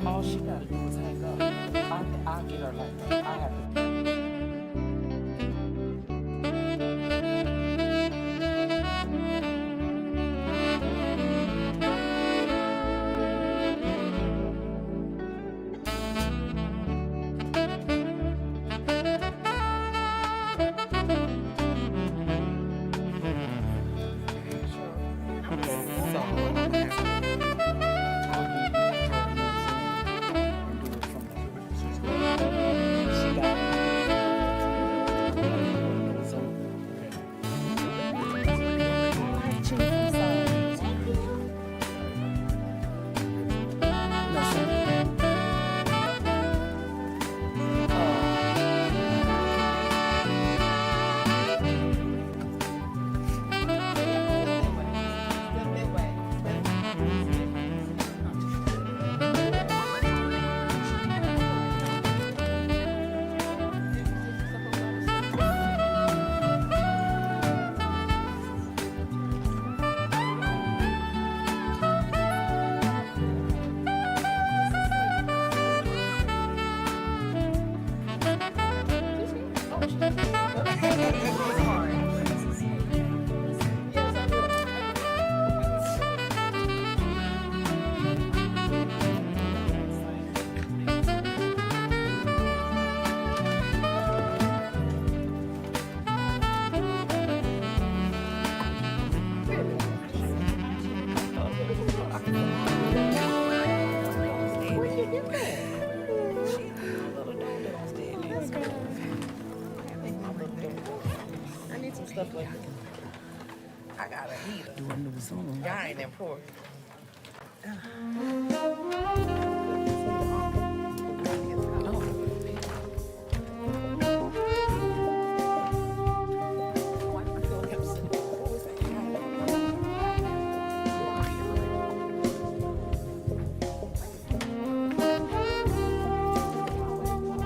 All she gotta do is hang up. I'll get her like that. I have to. Stuff like that. I got a heater. Doing the Zoom. Y'all ain't important.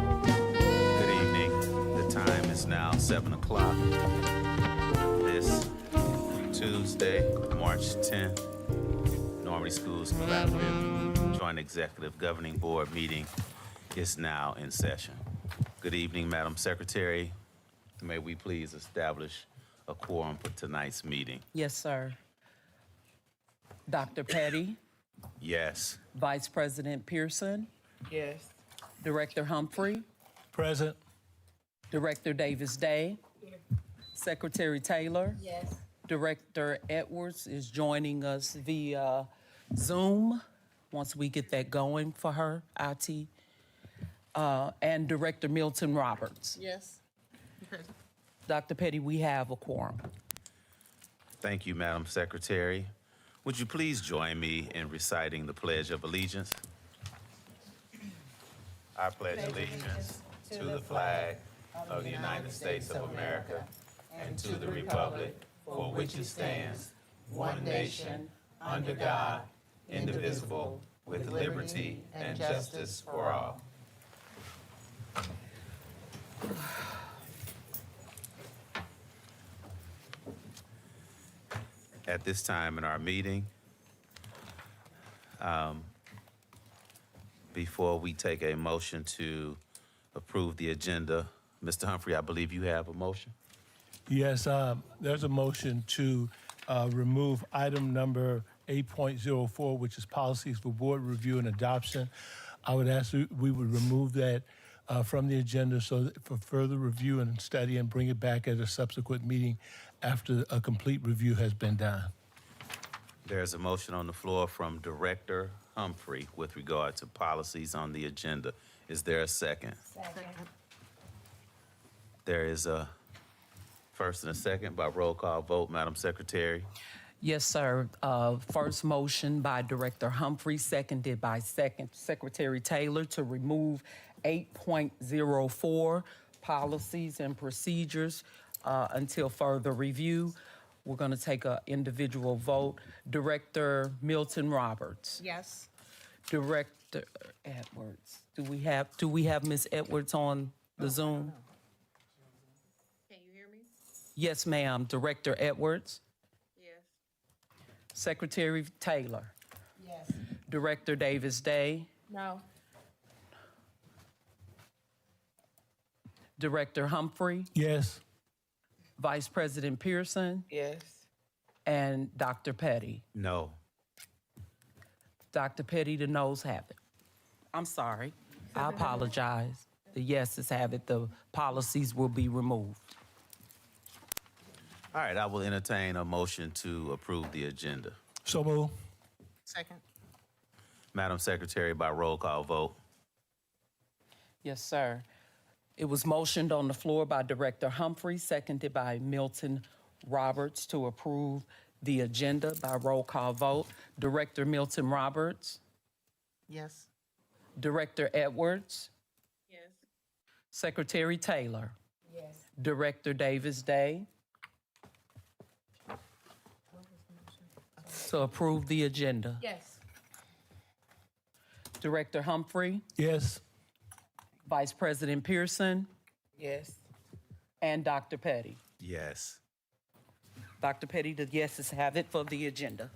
Good evening. The time is now 7 o'clock. This Tuesday, March 10th, Normandy Schools Collaborative Joint Executive Governing Board meeting is now in session. Good evening, Madam Secretary. May we please establish a quorum for tonight's meeting? Yes, sir. Dr. Petty, Yes. Vice President Pearson, Yes. Director Humphrey, Present. Director Davis-Day, Secretary Taylor. Yes. Director Edwards is joining us via Zoom once we get that going for her, IT. And Director Milton Roberts. Yes. Dr. Petty, we have a quorum. Thank you, Madam Secretary. Would you please join me in reciting the Pledge of Allegiance? I pledge allegiance to the flag of the United States of America and to the republic for which it stands, one nation, under God, indivisible, with liberty and justice for all. At this time in our meeting, before we take a motion to approve the agenda, Mr. Humphrey, I believe you have a motion? Yes, there's a motion to remove item number 8.04, which is policies for board review and adoption. I would ask that we would remove that from the agenda so that for further review and study and bring it back at a subsequent meeting after a complete review has been done. There's a motion on the floor from Director Humphrey with regard to policies on the agenda. Is there a second? Second. There is a first and a second by roll call vote, Madam Secretary. Yes, sir. First motion by Director Humphrey, seconded by Secretary Taylor to remove 8.04 policies and procedures until further review. We're going to take an individual vote. Director Milton Roberts. Yes. Director Edwards. Do we have Ms. Edwards on the Zoom? Can you hear me? Yes, ma'am. Director Edwards. Yes. Secretary Taylor. Yes. Director Davis-Day. No. Director Humphrey, Yes. Vice President Pearson, Yes. and Dr. Petty. No. Dr. Petty, the noes have it. I'm sorry. I apologize. The yeses have it. The policies will be removed. All right, I will entertain a motion to approve the agenda. So move. Second. Madam Secretary, by roll call vote. Yes, sir. It was motioned on the floor by Director Humphrey, seconded by Milton Roberts to approve the agenda by roll call vote. Director Milton Roberts, Yes. Director Edwards, Yes. Secretary Taylor, Yes. Director Davis Day. To approve the agenda. Yes. Director Humphrey, Yes. Vice President Pearson, Yes. and Dr. Petty. Yes. Dr. Petty, the yeses have it for the agenda.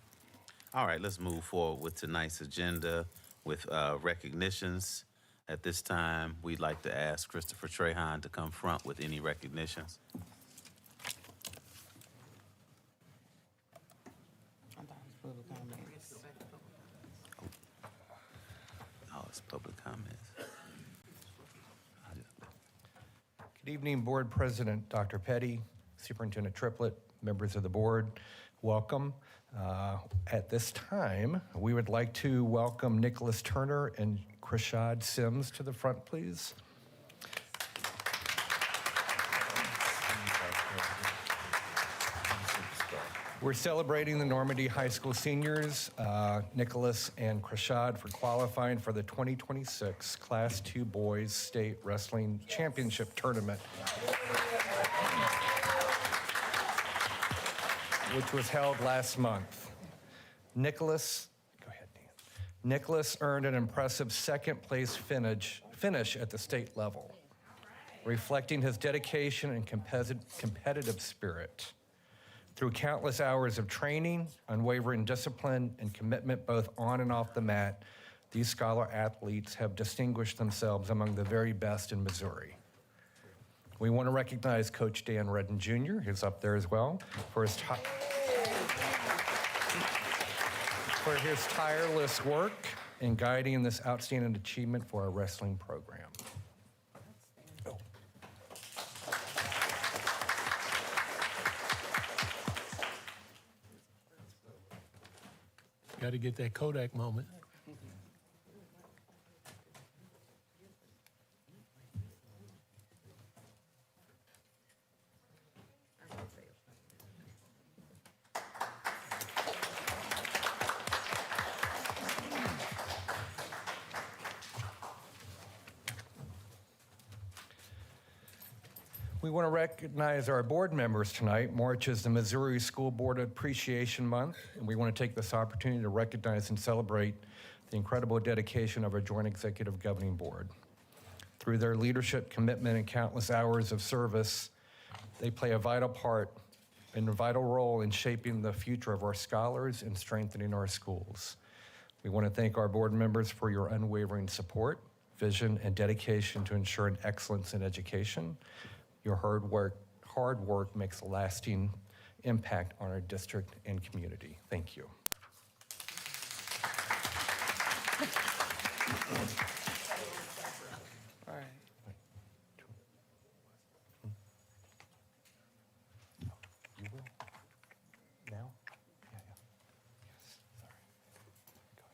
All right, let's move forward with tonight's agenda with recognitions. At this time, we'd like to ask Christopher Trahan to come front with any recognitions. Oh, it's public comments. Good evening, Board President Dr. Petty, Superintendent Triplett, members of the board. Welcome. At this time, we would like to welcome Nicholas Turner and Krishad Sims to the front, please. We're celebrating the Normandy High School seniors, Nicholas and Krishad, for qualifying for the 2026 Class II Boys State Wrestling Championship Tournament, which was held last month. Nicholas earned an impressive second-place finish at the state level, reflecting his dedication and competitive spirit. Through countless hours of training, unwavering discipline, and commitment both on and off the mat, these scholar athletes have distinguished themselves among the very best in Missouri. We want to recognize Coach Dan Redden Jr., who's up there as well, for his tireless work in guiding this outstanding achievement for our wrestling program. Got to get that Kodak moment. We want to recognize our board members tonight. March is the Missouri School Board Appreciation Month, and we want to take this opportunity to recognize and celebrate the incredible dedication of our Joint Executive Governing Board. Through their leadership, commitment, and countless hours of service, they play a vital part and a vital role in shaping the future of our scholars and strengthening our schools. We want to thank our board members for your unwavering support, vision, and dedication to ensuring excellence in education. Your hard work makes a lasting impact on our district and community. Thank you. All right. You will? Now? Yeah. Yes, sorry. Go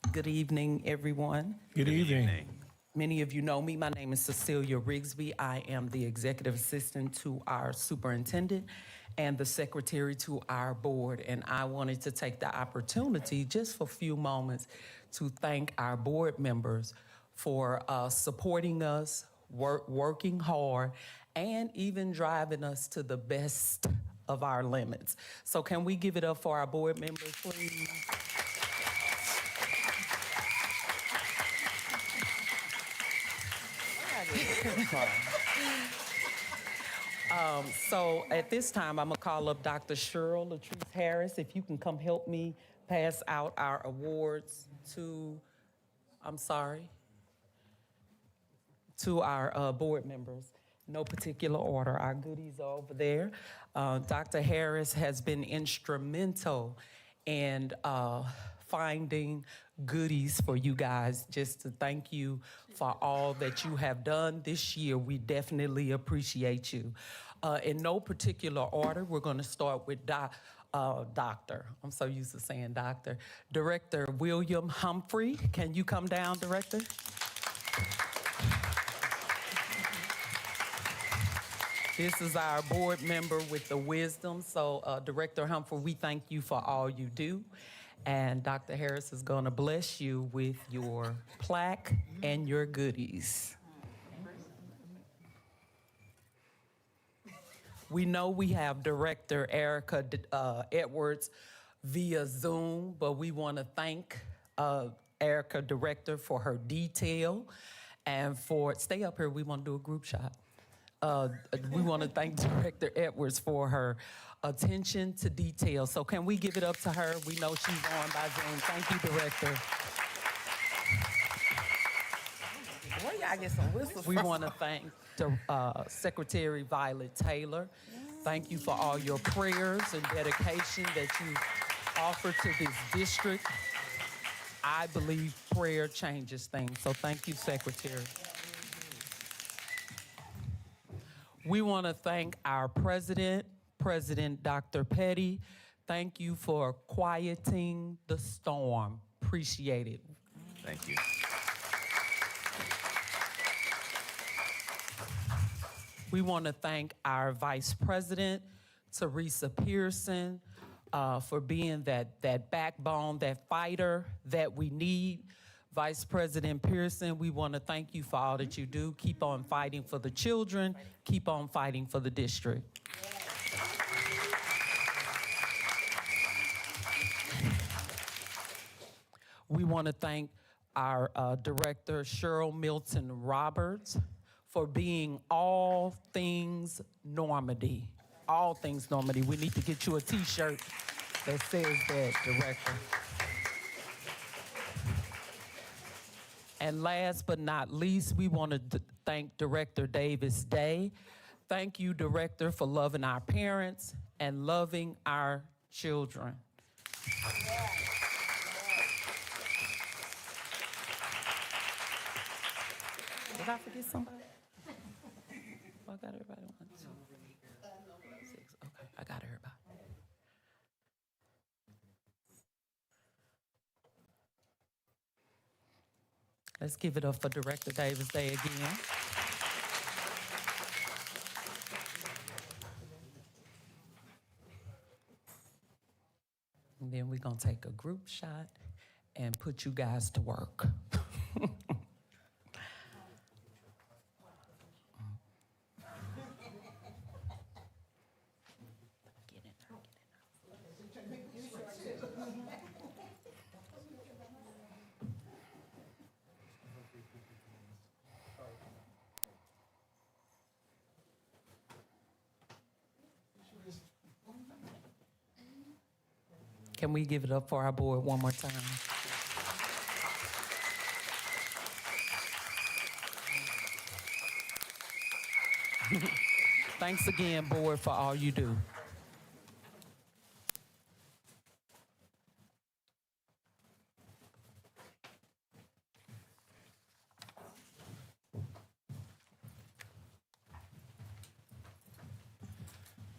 ahead. Good evening, everyone. Good evening. Many of you know me. My name is Cecilia Rigsby. I am the executive assistant to our superintendent and the secretary to our board. And I wanted to take the opportunity just for a few moments to thank our board members for supporting us, working hard, and even driving us to the best of our limits. So can we give it up for our board members, please? So at this time, I'm gonna call up Dr. Cheryl Latrice Harris. If you can come help me pass out our awards to, to our board members. No particular order. Our goodies are over there. Dr. Harris has been instrumental in finding goodies for you guys. Just to thank you for all that you have done this year. We definitely appreciate you. In no particular order, we're going to start with Doctor. I'm so used to saying Doctor. Director William Humphrey. Can you come down, Director? This is our board member with the wisdom. So, Director Humphrey, we thank you for all you do. And Dr. Harris is going to bless you with your plaque and your goodies. We know we have Director Erica Edwards via Zoom, but we want to thank Erica, Director, for her detail and for, stay up here, we want to do a group shot. We want to thank Director Edwards for her attention to detail. So can we give it up to her? We know she's on by Zoom. Thank you, Director. Boy, y'all get some whistles. We want to thank Secretary Violet Taylor. Thank you for all your prayers and dedication that you offer to this district. I believe prayer changes things. So thank you, Secretary. We want to thank our president, President Dr. Petty. Thank you for quieting the storm. Appreciate it. Thank you. We want to thank our Vice President, Teresa Pearson, for being that backbone, that fighter that we need. Vice President Pearson, we want to thank you for all that you do. Keep on fighting for the children. Keep on fighting for the district. We want to thank our director, Cheryl Milton Roberts, for being all things Normandy. All things Normandy. We need to get you a T-shirt that says that, Director. And last but not least, we want to thank Director Davis Day. Thank you, Director, for loving our parents and loving our children. Did I forget somebody? Oh, I got everybody. 1, 2, 6. Okay, I got everybody. Let's give it up for Director Davis Day again. And then we're going to take a group shot and put you guys to work. Can we give it up for our board one more time? Thanks again, board, for all you do.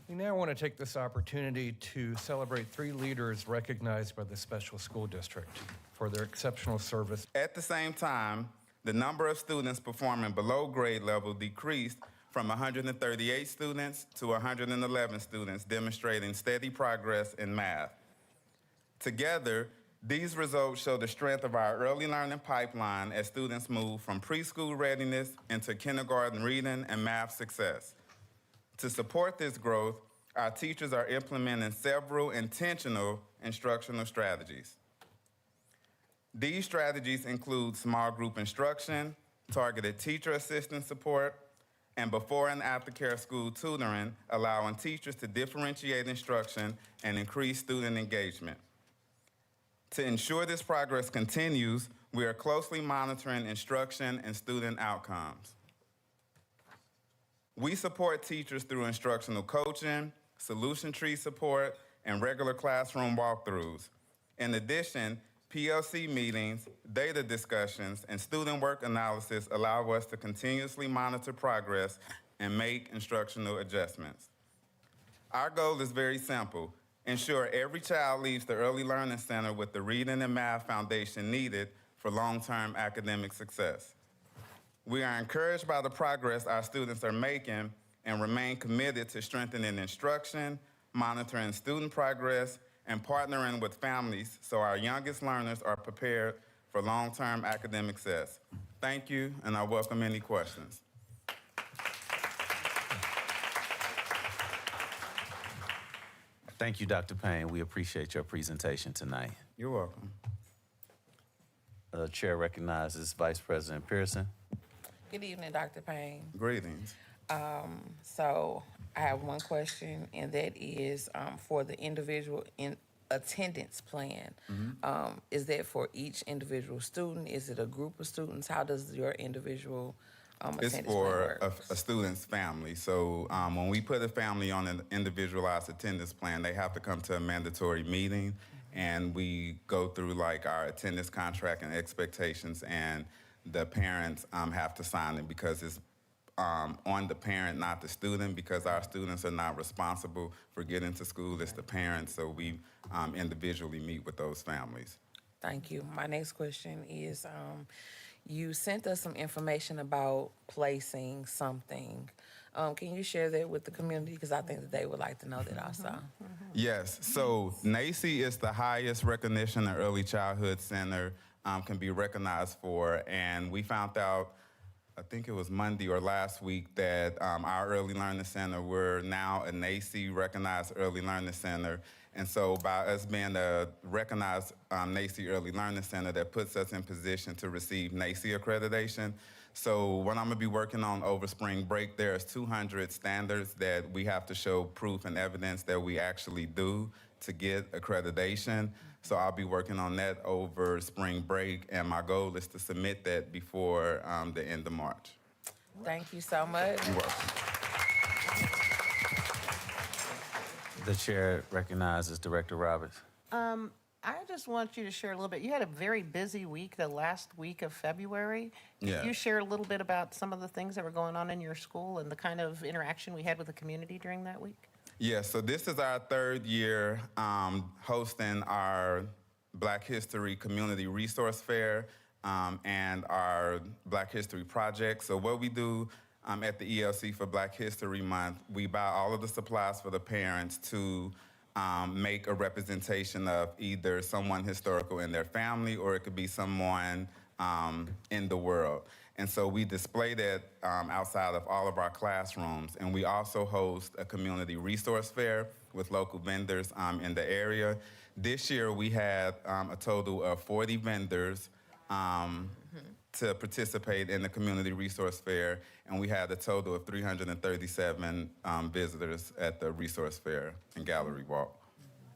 We now want to take this opportunity to celebrate 3 leaders recognized by the Special School District for their exceptional service. At the same time, the number of students performing below grade level decreased from 138 students to 111 students, demonstrating steady progress in math. Together, these results show the strength of our early learning pipeline as students move from preschool readiness into kindergarten reading and math success. To support this growth, our teachers are implementing several intentional instructional strategies. These strategies include small group instruction, targeted teacher assistance support, and before and after care school tutoring, allowing teachers to differentiate instruction and increase student engagement. To ensure this progress continues, we are closely monitoring instruction and student outcomes. We support teachers through instructional coaching, solution tree support, and regular classroom walkthroughs. In addition, PLC meetings, data discussions, and student work analysis allow us to continuously monitor progress and make instructional adjustments. Our goal is very simple: ensure every child leaves the Early Learning Center with the reading and math foundation needed for long-term academic success. We are encouraged by the progress our students are making and remain committed to strengthening instruction, monitoring student progress, and partnering with families so our youngest learners are prepared for long-term academic success. Thank you, and I welcome any questions. Thank you, Dr. Payne. We appreciate your presentation tonight. You're welcome. The chair recognizes Vice President Pearson. Good evening, Dr. Payne. Greetings. So I have one question, and that is for the individual in attendance plan. Is that for each individual student? Is it a group of students? How does your individual It's attendance for plan work? a student's family. So when we put a family on an individualized attendance plan, they have to come to a mandatory meeting, and we go through like our attendance contract and expectations, and the parents have to sign it because it's on the parent, not the student, because our students are not responsible for getting to school. It's the parents, so we individually meet with those families. Thank you. My next question is, you sent us some information about placing something. Can you share that with the community? Because I think that they would like to know that also. Yes, so NACCE is the highest recognition an early childhood center can be recognized for, and we found out, I think it was Monday or last week, that our Early Learning Center, we're now a NACCE recognized Early Learning Center. And so by us being a recognized NACCE Early Learning Center, that puts us in position to receive NACCE accreditation. So what I'm gonna be working on over spring break, there's 200 standards that we have to show proof and evidence that we actually do to get accreditation. So I'll be working on that over spring break, and my goal is to submit that before the end of March. Thank you so much. You're welcome. The chair recognizes Director Roberts. I just want you to share a little bit. You had a very busy week, the last week of February. Yeah. Could you share a little bit about some of the things that were going on in your school and the kind of interaction we had with the community during that week? Yeah, so this is our third year hosting our Black History Community Resource Fair and our Black History Project. So what we do at the ELC for Black History Month, we buy all of the supplies for the parents to make a representation of either someone historical in their family, or it could be someone in the world. And so we display that outside of all of our classrooms. And we also host a community resource fair with local vendors in the area. This year we had a total of 40 vendors to participate in the community resource fair, and we had a total of 337 visitors at the resource fair and gallery walk.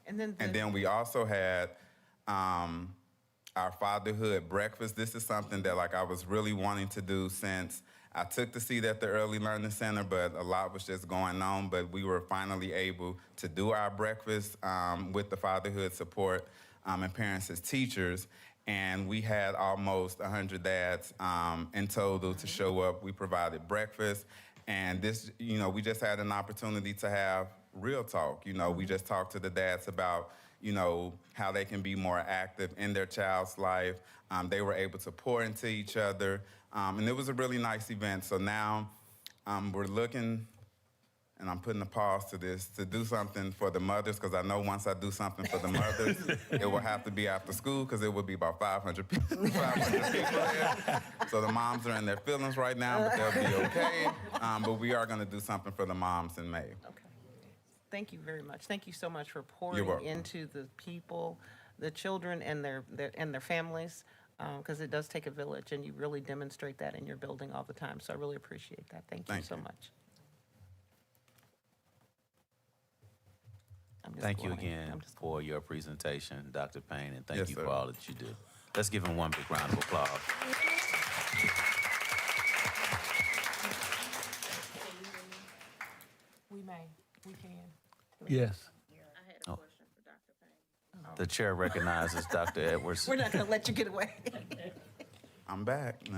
And then we also had our fatherhood breakfast. This is something that I was really wanting to do since I took the seat at the Early Learning Center, but a lot was just going on. But we were finally able to do our breakfast with the fatherhood support and parents as teachers. And we had almost 100 dads in total to show up. We provided breakfast. And this, we just had an opportunity to have real talk. We just talked to the dads about, how they can be more active in their child's life. They were able to pour into each other. And it was a really nice event. So now we're looking, and I'm putting a pause to this, to do something for the mothers, because I know once I do something for the mothers, it will have to be after school, because it will be about 500 people, 500 people there. So the moms are in their feelings right now, but they'll be okay. But we are going to do something for the moms in May. Okay. Thank you very much. Thank you so much for You're pouring welcome. into the people, the children and their families, because it does take a village, and you really demonstrate that in your building all the time. So I really appreciate that. Thank you Thank so you. much. I'm just Thank you going. again I'm just for your presentation, Dr. Payne, and thank Yes, you sir. for all that you do. Let's give him one big round of applause. We may, we can. Yes. I had a Oh. question for Dr. Payne. The chair recognizes Dr. Edwards. We're not going to let you get away. I'm back. Good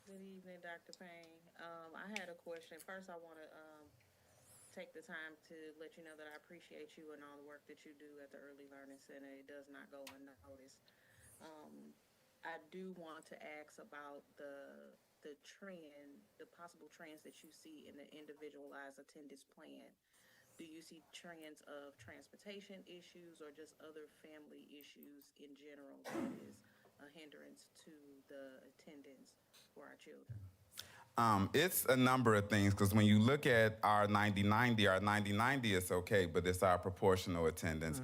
evening, Dr. Payne. I had a question. First, I want to take the time to let you know that I appreciate you and all the work that you do at the Early Learning Center. It does not go unnoticed. I do want to ask about the trend, the possible trends that you see in the individualized attendance plan. Do you see trends of transportation issues or just other family issues in general that is a hindrance to the attendance for our children? It's a number of things because when you look at our 90-90 is okay, but it's our proportional attendance.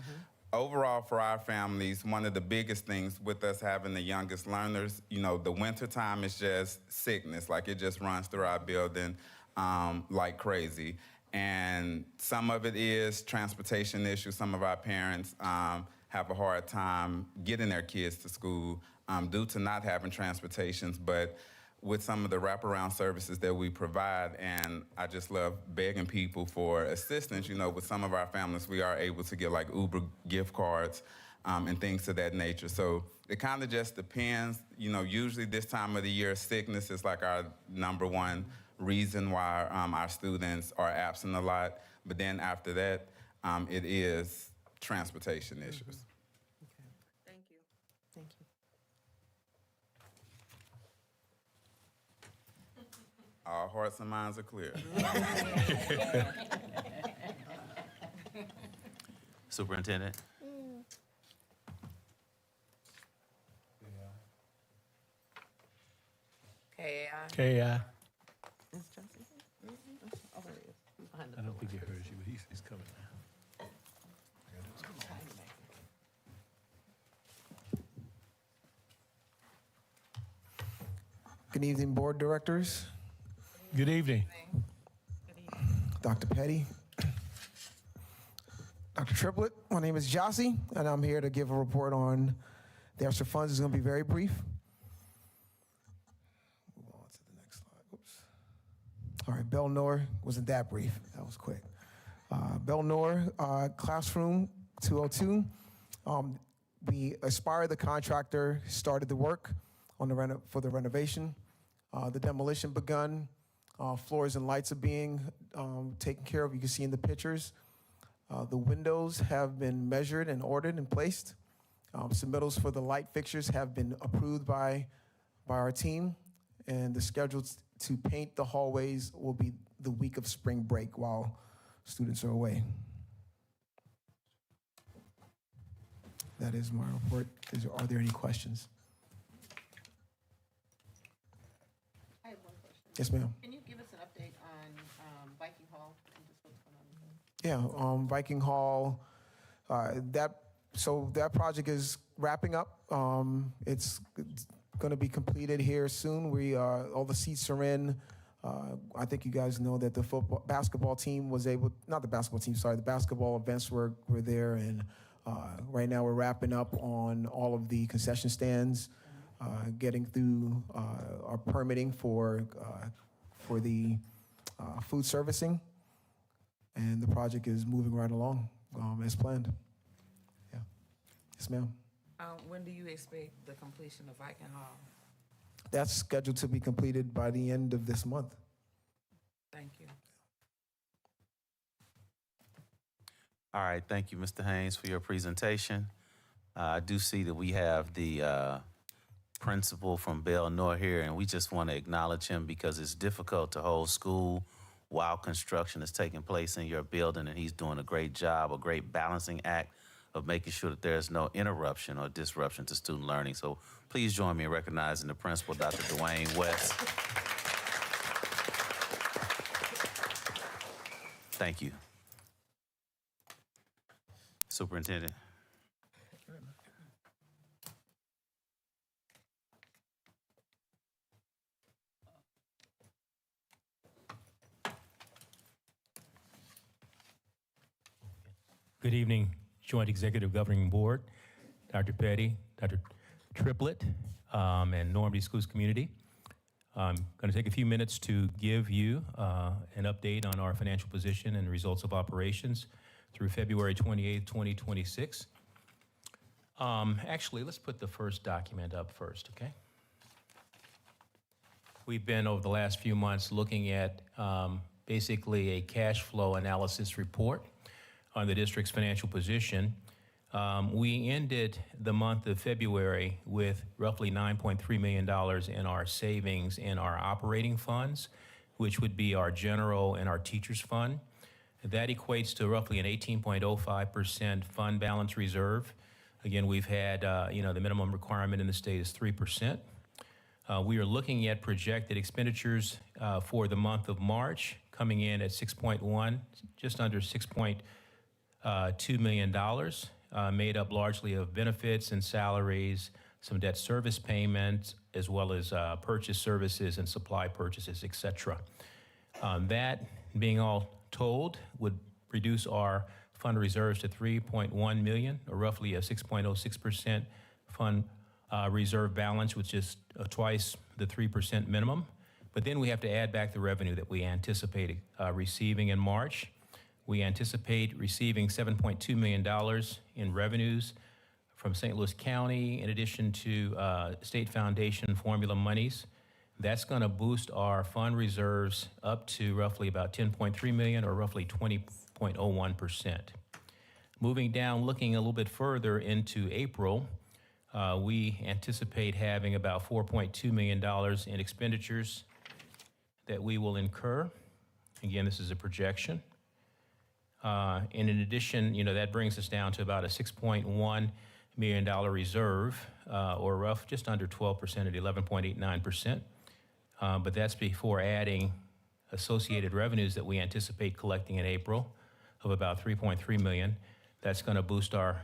Overall, for our families, one of the biggest things with us having the youngest learners, you know, the wintertime is just sickness. Like, it just runs through our building like crazy. And some of it is transportation issues. Some of our parents have a hard time getting their kids to school due to not having transportations. But with some of the wraparound services that we provide, and I just love begging people for assistance. You know, with some of our families, we are able to get like Uber gift cards and things of that nature. So it kind of just depends. You know, usually this time of the year, sickness is like our number one reason why our students are absent a lot. But then after that, it is transportation issues. Thank you. Thank you. Our hearts and minds are clear. Superintendent? Okay, KI. Is Chelsea here? Oh, there he is. He's behind the I don't door. think he heard you, but he's coming now. Good evening, board directors, Good evening. Dr. Petty, Dr. Triplett. My name is Jossie, and I'm here to give a report on the extra funds. It's going to be very brief. Move on to the next slide. Oops. All right, Bell Noor wasn't that brief. That was quick. Bell Noor, classroom 202. We Aspire, the contractor, started the work on for the renovation. The demolition begun. Floors and lights are being taken care of. You can see in the pictures. The windows have been measured and ordered and placed. Submittals for the light fixtures have been approved by our team, and the schedule to paint the hallways will be the week of spring break while students are away. That is my report. Are there any questions? I have one question. Yes, ma'am. Can you give us an update on Viking Hall and just what's going on with that? Yeah, Viking Hall, that project is wrapping up. It's going to be completed here soon. All the seats are in. I think you guys know that the basketball team was able, not the basketball team, sorry, the basketball events were there, and right now we're wrapping up on all of the concession stands, getting through our permitting for the food servicing, and the project is moving right along as planned. Yeah. Yes, ma'am. when do you expect the completion of Viking Hall? That's scheduled to be completed by the end of this month. Thank you. All right, thank you, Mr. Haynes, for your presentation. I do see that we have the principal from Bell Noor here, and we just want to acknowledge him because it's difficult to hold school while construction is taking place in your building, and he's doing a great job, a great balancing act of making sure that there's no interruption or disruption to student learning. So please join me in recognizing the principal, Dr. Dwayne West. Thank you. Superintendent. Good evening, Joint Executive Governing Board, Dr. Petty, Dr. Triplett, and Normandy Schools community. I'm going to take a few minutes to give you an update on our financial position and results of operations through February 28th, 2026. Actually, let's put the first document up first, okay? We've been, over the last few months, looking at basically a cash flow analysis report on the district's financial position. We ended the month of February with roughly $9.3 million in our savings in our operating funds, which would be our general and our teachers fund. That equates to roughly an 18.05% fund balance reserve. Again, we've had, the minimum requirement in the state is 3%. We are looking at projected expenditures for the month of March, coming in at 6.1, just under $6.2 million, made up largely of benefits and salaries, some debt service payments, as well as purchase services and supply purchases, et cetera. That, being all told, would reduce our fund reserves to $3.1 million, or roughly a 6.06% fund reserve balance, which is twice the 3% minimum. But then we have to add back the revenue that we anticipate receiving in March. We anticipate receiving $7.2 million in revenues from St. Louis County, in addition to state foundation formula monies. That's going to boost our fund reserves up to roughly about $10.3 million, or roughly 20.01%. Moving down, looking a little bit further into April, we anticipate having about $4.2 million in expenditures that we will incur. Again, this is a projection. And in addition, that brings us down to about a $6.1 million reserve, or just under 12% at 11.89%. But that's before adding associated revenues that we anticipate collecting in April of about $3.3 million. That's going to boost our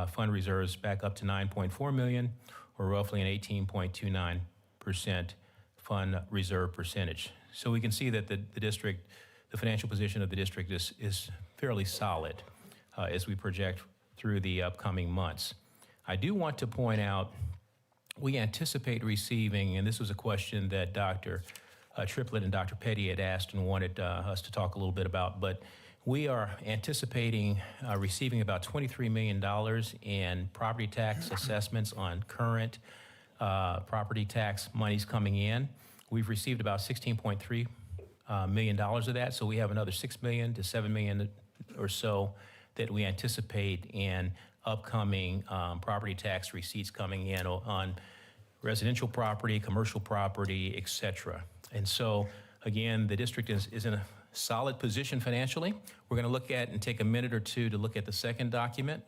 fund reserves back up to $9.4 million, or roughly an 18.29% fund reserve percentage. So we can see that the financial position of the district is fairly solid as we project through the upcoming months. I do want to point out, we anticipate receiving, and this was a question that Dr. Triplett and Dr. Petty had asked and wanted us to talk a little bit about, but we are anticipating receiving about $23 million in property tax assessments on current property tax monies coming in. We've received about $16.3 million of that, so we have another $6 million to $7 million or so that we anticipate in upcoming property tax receipts coming in on residential property, commercial property, et cetera. And so, again, the district is in a solid position financially. We're going to look at and take a minute or two to look at the second document.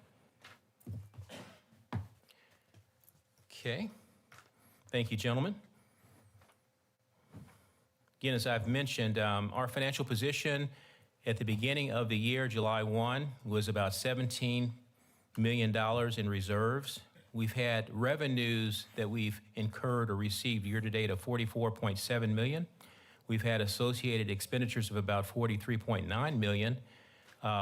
Okay. Thank you, gentlemen. Again, as I've mentioned, our financial position at the beginning of the year, July 1, was about $17 million in reserves. We've had revenues that we've incurred or received year-to-date of $44.7 million. We've had associated expenditures of about $43.9 million,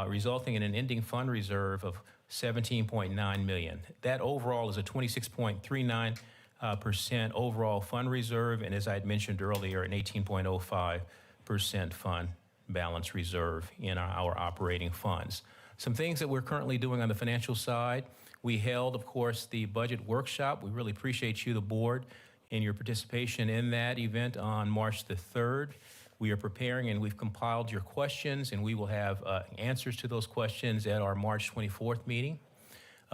resulting in an ending fund reserve of $17.9 million. That overall is a 26.39% overall fund reserve, and as I had mentioned earlier, an 18.05% fund balance reserve in our operating funds. Some things that we're currently doing on the financial side: we held, of course, the budget workshop. We really appreciate you, the board, and your participation in that event on March the 3rd. We are preparing and we've compiled your questions, and we will have answers to those questions at our March 24th meeting.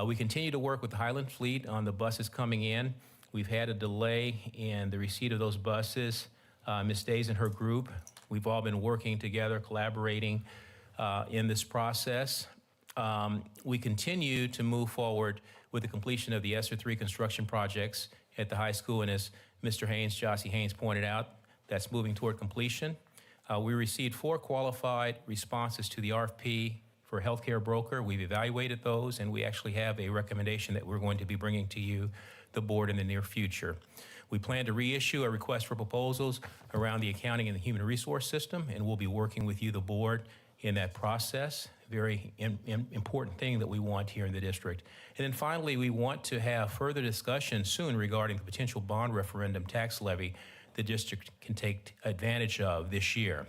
We continue to work with the Highland Fleet on the buses coming in. We've had a delay in the receipt of those buses. Ms. Days and her group, we've all been working together, collaborating in this process. We continue to move forward with the completion of the ESSER 3 construction projects at the high school, and as Mr. Haynes, Jossie Haynes, pointed out, that's moving toward completion. We received 4 qualified responses to the RFP for healthcare broker. We've evaluated those, and we actually have a recommendation that we're going to be bringing to you, the board, in the near future. We plan to reissue a request for proposals around the accounting and the human resource system, and we'll be working with you, the board, in that process. very important thing that we want here in the district. And then finally, we want to have further discussion soon regarding the potential bond referendum tax levy the district can take advantage of this year.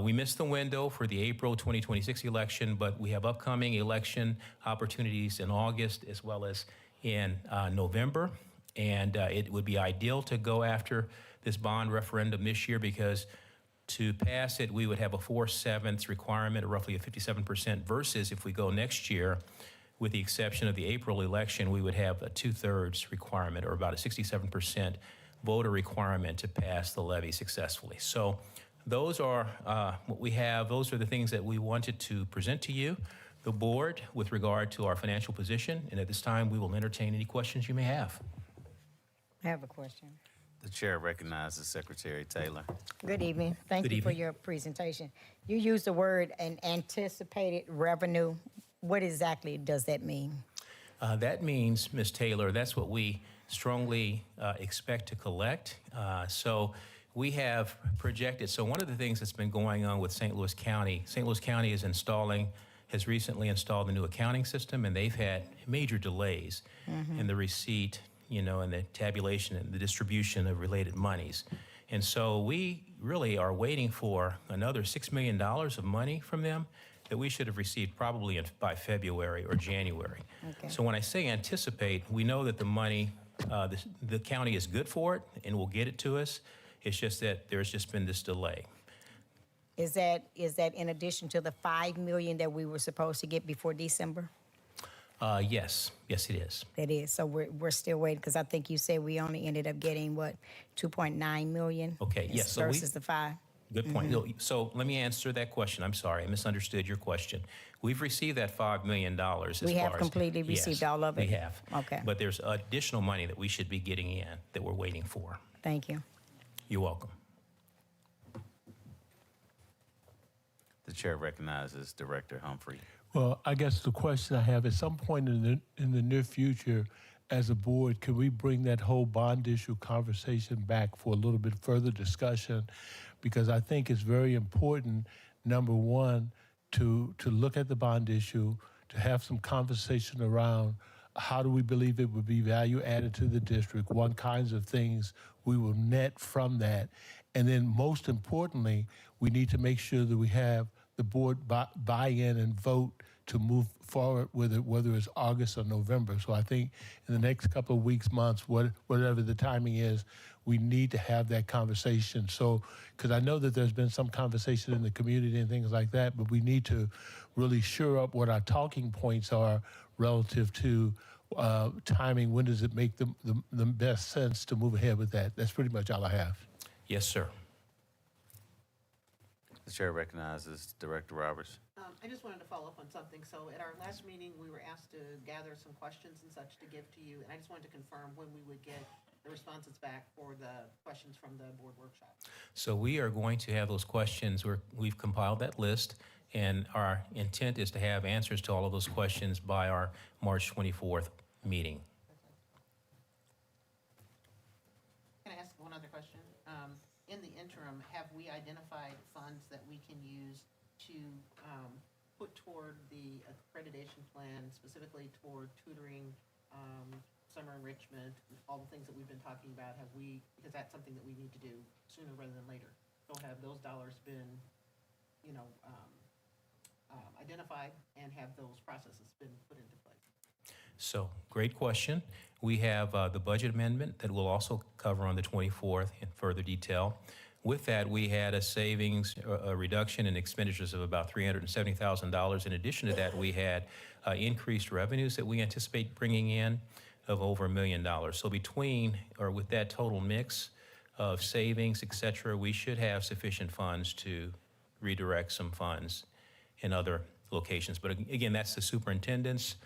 We missed the window for the April 2026 election, but we have upcoming election opportunities in August as well as in November. And it would be ideal to go after this bond referendum this year because to pass it, we would have a 4/7 requirement, or roughly a 57%, versus if we go next year, with the exception of the April election, we would have a 2/3 requirement, or about a 67% voter requirement to pass the levy successfully. So those are what we have. Those are the things that we wanted to present to you, the board, with regard to our financial position. And at this time, we will entertain any questions you may have. I have a question. The chair recognizes Secretary Taylor. Good evening. Thank Good you for evening. your presentation. You used the word an anticipated revenue. What exactly does that mean? That means, Ms. Taylor, that's what we strongly expect to collect. So we have projected. So one of the things that's been going on with St. Louis County has recently installed a new accounting system, and they've had major delays in the receipt, and the tabulation and the distribution of related monies. And so we really are waiting for another $6 million of money from them that we should have received probably by February or January. Okay. So when I say anticipate, we know that the money, the county is good for it and will get it to us. It's just that there's just been this delay. Is that in addition to the $5 million that we were supposed to get before December? Yes, it is. It is. So we're still waiting because I think you said we only ended up getting what, 2.9 million? Okay, yes, so versus the 5. Good point. So let me answer that question. I'm sorry, I misunderstood your question. We've received that $5 million. We have completely received all of it? We have. Okay. But there's additional money that we should be getting in that we're waiting for. Thank you. You're welcome. The chair recognizes Director Humphrey. Well, I guess the question I have, at some point in the near future, as a board, can we bring that whole bond issue conversation back for a little bit further discussion? Because I think it's very important, number one, to look at the bond issue, to have some conversation around how do we believe it would be value added to the district, what kinds of things we will net from that. And then most importantly, we need to make sure that we have the board buy in and vote to move forward with it, whether it's August or November. So I think in the next couple of weeks, months, whatever the timing is, we need to have that conversation. So, because I know that there's been some conversation in the community and things like that, but we need to really shore up what our talking points are relative to timing. When does it make the best sense to move ahead with that? That's pretty much all I have. Yes, sir. The chair recognizes Director Roberts. I just wanted to follow up on something. So at our last meeting, we were asked to gather some questions and such to give to you, and I just wanted to confirm when we would get the responses back for the questions from the board workshop. So we are going to have those questions. We've compiled that list, and our intent is to have answers to all of those questions by our March 24th meeting. Can I ask one other question? In the interim, have we identified funds that we can use to put toward the accreditation plan, specifically toward tutoring, summer enrichment, all the things that we've been talking about? Because that's something that we need to do sooner rather than later. So have those dollars been, identified, and have those processes been put into place? So, great question. We have the budget amendment that we'll also cover on the 24th in further detail. With that, we had a savings, a reduction in expenditures of about $370,000. In addition to that, we had increased revenues that we anticipate bringing in of over $1 million. So with that total mix of savings, et cetera, we should have sufficient funds to redirect some funds in other locations. But again, that's the superintendent's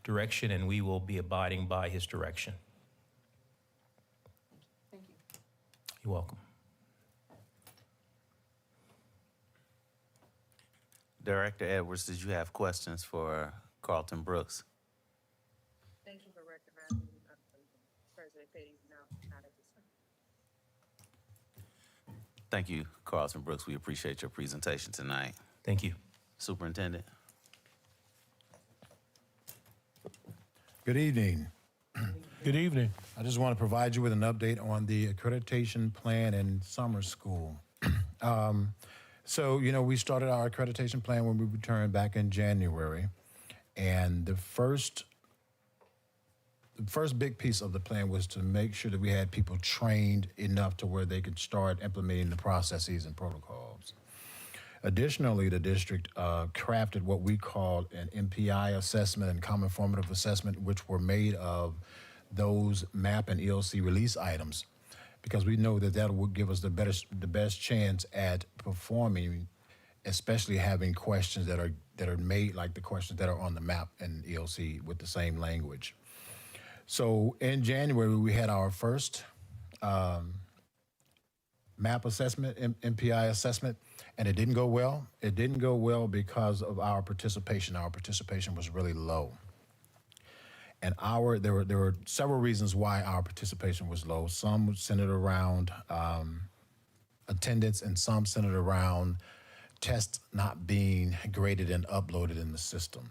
direction, and we will be abiding by his direction. Thank you. You're welcome. Director Edwards, did you have questions for Carlton Brooks? Thank you for recognizing President Petty's not at this time. Thank you, Carlton Brooks. We appreciate your presentation tonight. Thank you. Superintendent? Good evening. Good evening. I just want to provide you with an update on the accreditation plan in summer school. So, we started our accreditation plan when we returned back in January. And the first big piece of the plan was to make sure that we had people trained enough to where they could start implementing the processes and protocols. Additionally, the district crafted what we call an MPI assessment and common formative assessment, which were made of those MAP and ELC release items, because we know that will give us the best chance at performing, especially having questions that are made like the questions that are on the MAP and ELC with the same language. So in January, we had our first MAP assessment, MPI assessment, and it didn't go well. It didn't go well because of our participation. Our participation was really low. And there were several reasons why our participation was low. Some centered around attendance, and some centered around tests not being graded and uploaded in the system.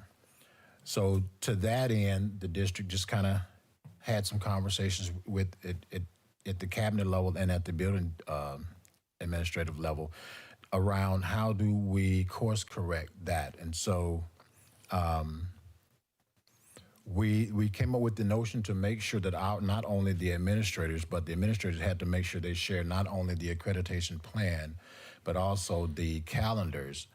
So to that end, the district just kind of had some conversations with it at the cabinet level and at the building administrative level around how do we course correct that. And so we came up with the notion to make sure that not only the administrators, but the administrators had to make sure they shared not only the accreditation plan, but also the calendars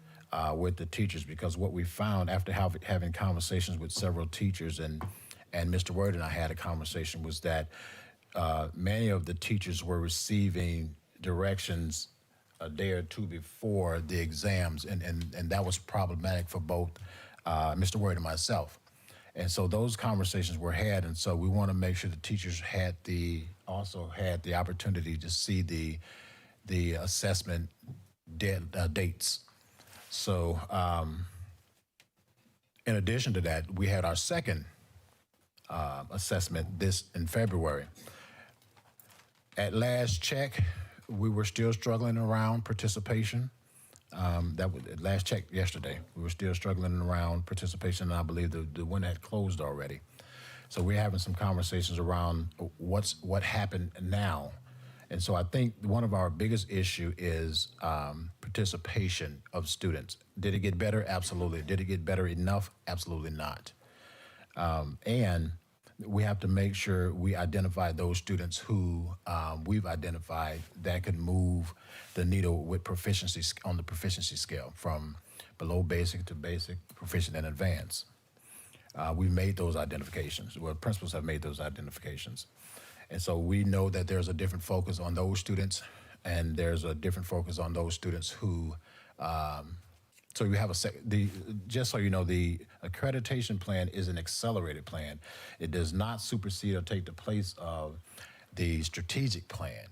with the teachers, because what we found after having conversations with several teachers, and Mr. Word and I had a conversation, was that many of the teachers were receiving directions a day or two before the exams, and that was problematic for both Mr. Word and myself. And so those conversations were had, and so we want to make sure the teachers also had the opportunity to see the assessment dates. So in addition to that, we had our second assessment in February. At last check, we were still struggling around participation. That was last check yesterday. We were still struggling around participation, and I believe the one had closed already. So we're having some conversations around what happened now. And so I think one of our biggest issue is participation of students. Did it get better? Absolutely. Did it get better enough? Absolutely not. And we have to make sure we identify those students who we've identified that could move the needle with proficiency on the proficiency scale from below basic to basic, proficient, and advanced. We've made those identifications. Well, principals have made those identifications. And so we know that there's a different focus on those students, and there's a different focus on those students who, so you have just so you know, the accreditation plan is an accelerated plan. It does not supersede or take the place of the strategic plan.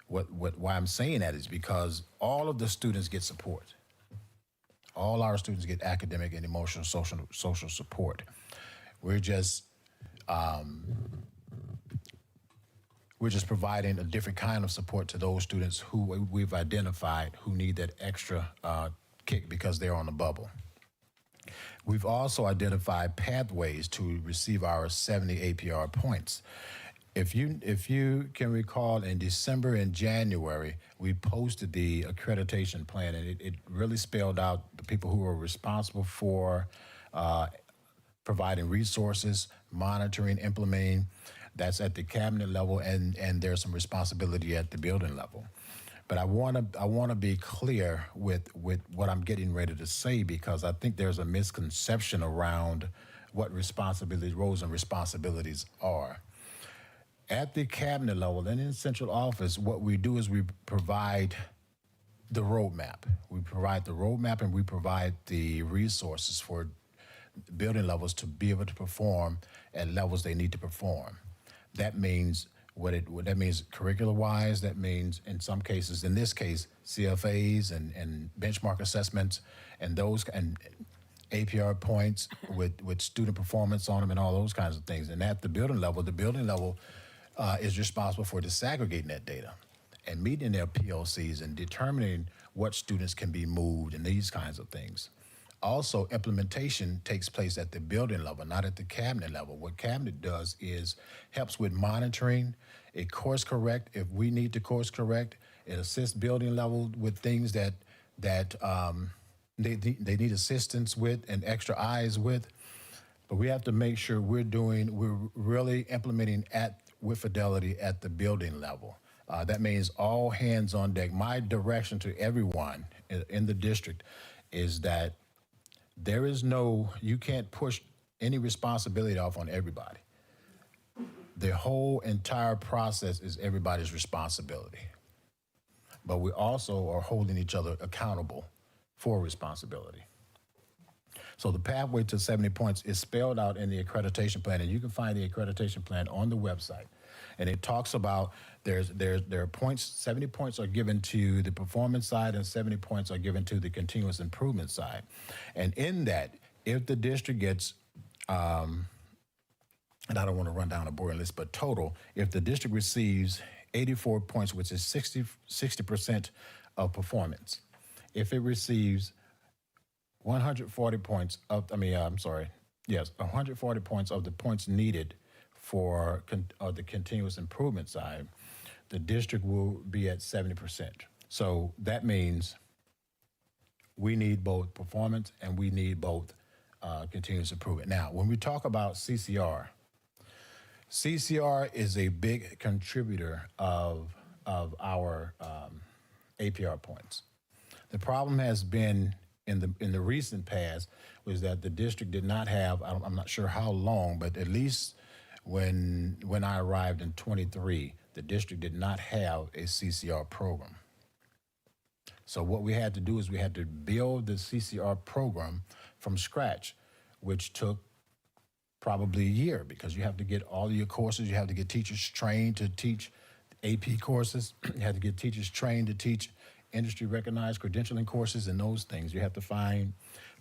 Why I'm saying that is because all of the students get support. All our students get academic and emotional, social support. We're just providing a different kind of support to those students who we've identified who need that extra kick because they're on the bubble. We've also identified pathways to receive our 70 APR points. If you can recall, in December and January, we posted the accreditation plan, and it really spelled out the people who are responsible for providing resources, monitoring, implementing. That's at the cabinet level, and there's some responsibility at the building level. But I want to be clear with what I'm getting ready to say, because I think there's a misconception around what roles and responsibilities are. At the cabinet level and in central office, what we do is we provide the roadmap. We provide the roadmap, and we provide the resources for building levels to be able to perform at levels they need to perform. That means that means curricular-wise. That means, in some cases, in this case, CFAs and benchmark assessments and APR points with student performance on them and all those kinds of things. And at the building level is responsible for disaggregating that data and meeting their PLCs and determining what students can be moved and these kinds of things. Also, implementation takes place at the building level, not at the cabinet level. What cabinet does is helps with monitoring. It course correct if we need to course correct. It assists building level with things that they need assistance with and extra eyes with. But we have to make sure we're really implementing with fidelity at the building level. That means all hands on deck. My direction to everyone in the district is that you can't push any responsibility off on everybody. The whole entire process is everybody's responsibility. But we also are holding each other accountable for responsibility. So the pathway to 70 points is spelled out in the accreditation plan, and you can find the accreditation plan on the website. And it talks about there are points, 70 points are given to the performance side and 70 points are given to the continuous improvement side. And in that, if the district gets, and I don't want to run down a boring list, but total, if the district receives 84 points, which is 60% of performance, if it receives 140 points 140 points of the points needed for the continuous improvement side, the district will be at 70%. So that means we need both performance and we need both continuous improvement. Now, when we talk about CCR is a big contributor of our APR points. The problem has been in the recent past was that the district did not have, I'm not sure how long, but at least when I arrived in 23, the district did not have a CCR program. So what we had to do is we had to build the CCR program from scratch, which took probably a year because you have to get all of your courses, you have to get teachers trained to teach AP courses, you have to get teachers trained to teach industry recognized credentialing courses and those things. You have to find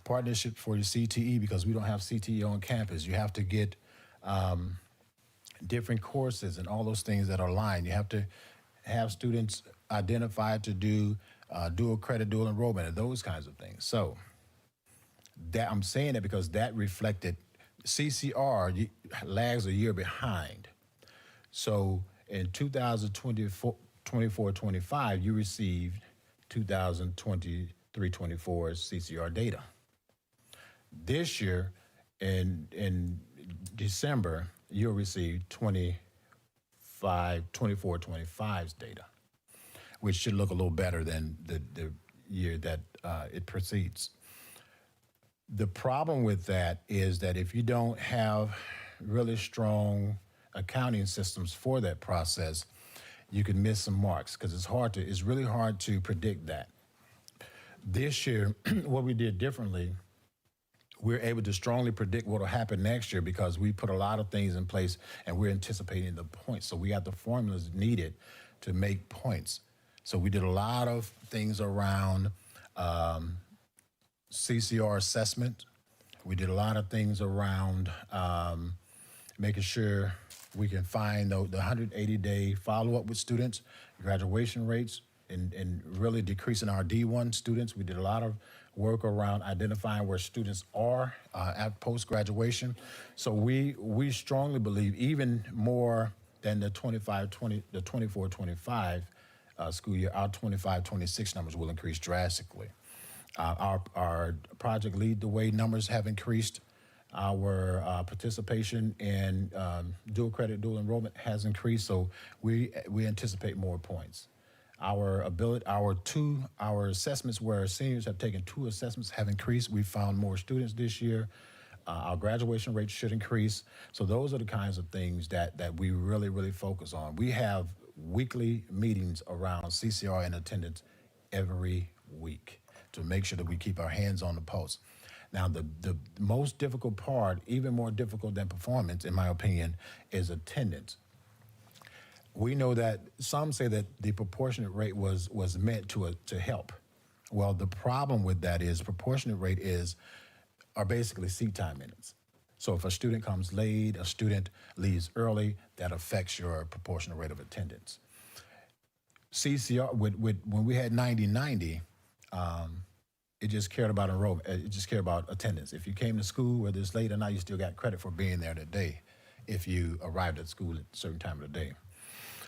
partnership for your CTE because we don't have CTE on campus. You have to get different courses and all those things that are aligned. You have to have students identified to do dual credit, dual enrollment, and those kinds of things. So that I'm saying that because that reflected CCR lags a year behind. So in 2024-25, you received 2023-24 CCR data. This year, in December, you'll receive 24-25's data, which should look a little better than the year that it precedes. The problem with that is that if you don't have really strong accounting systems for that process, you can miss some marks because it's really hard to predict that. This year, what we did differently, we're able to strongly predict what will happen next year because we put a lot of things in place and we're anticipating the points. So we got the formulas needed to make points. So we did a lot of things around CCR assessment. We did a lot of things around making sure we can find the 180-day follow-up with students, graduation rates, and really decreasing our D1 students. We did a lot of work around identifying where students are at post-graduation. So we strongly believe even more than the 24-25 school year, our 25-26 numbers will increase drastically. Our Project Lead the Way numbers have increased. Our participation in dual credit, dual enrollment has increased, so we anticipate more points. Our assessments where seniors have taken 2 assessments have increased. We found more students this year. Our graduation rate should increase. So those are the kinds of things that we really, really focus on. We have weekly meetings around CCR and attendance every week to make sure that we keep our hands on the pulse. Now, the most difficult part, even more difficult than performance, in my opinion, is attendance. We know that some say that the proportionate rate was meant to help. Well, the problem with that is proportionate rate are basically seat time minutes. So if a student comes late, a student leaves early, that affects your proportionate rate of attendance. CCR, when we had 90-90, It just cared about enrollment. It just cared about attendance. If you came to school, whether it's late or not, you still got credit for being there that day if you arrived at school at a certain time of the day.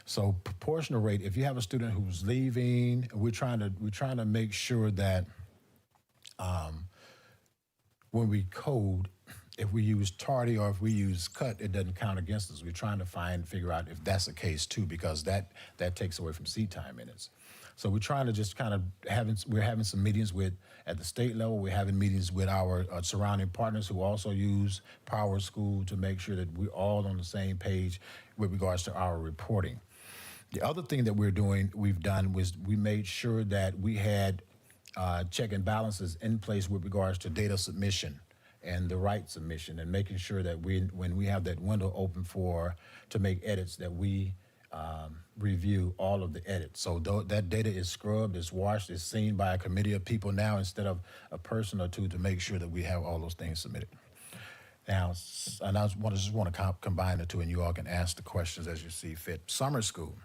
So proportional rate, if you have a student who's leaving, we're trying to make sure that when we code, if we use tardy or if we use cut, it doesn't count against us. We're trying to figure out if that's the case too, because that takes away from seat time minutes. So we're trying to just kind of we're having some meetings at the state level. We're having meetings with our surrounding partners who also use Power School to make sure that we're all on the same page with regards to our reporting. The other thing that we've done was we made sure that we had check and balances in place with regards to data submission and the right submission, and making sure that when we have that window open to make edits, that we review all of the edits. So that data is scrubbed, is washed, is seen by a committee of people now instead of a person or two, to make sure that we have all those things submitted. Now, and I just want to combine the two, and you all can ask the questions as you see fit. Summer school,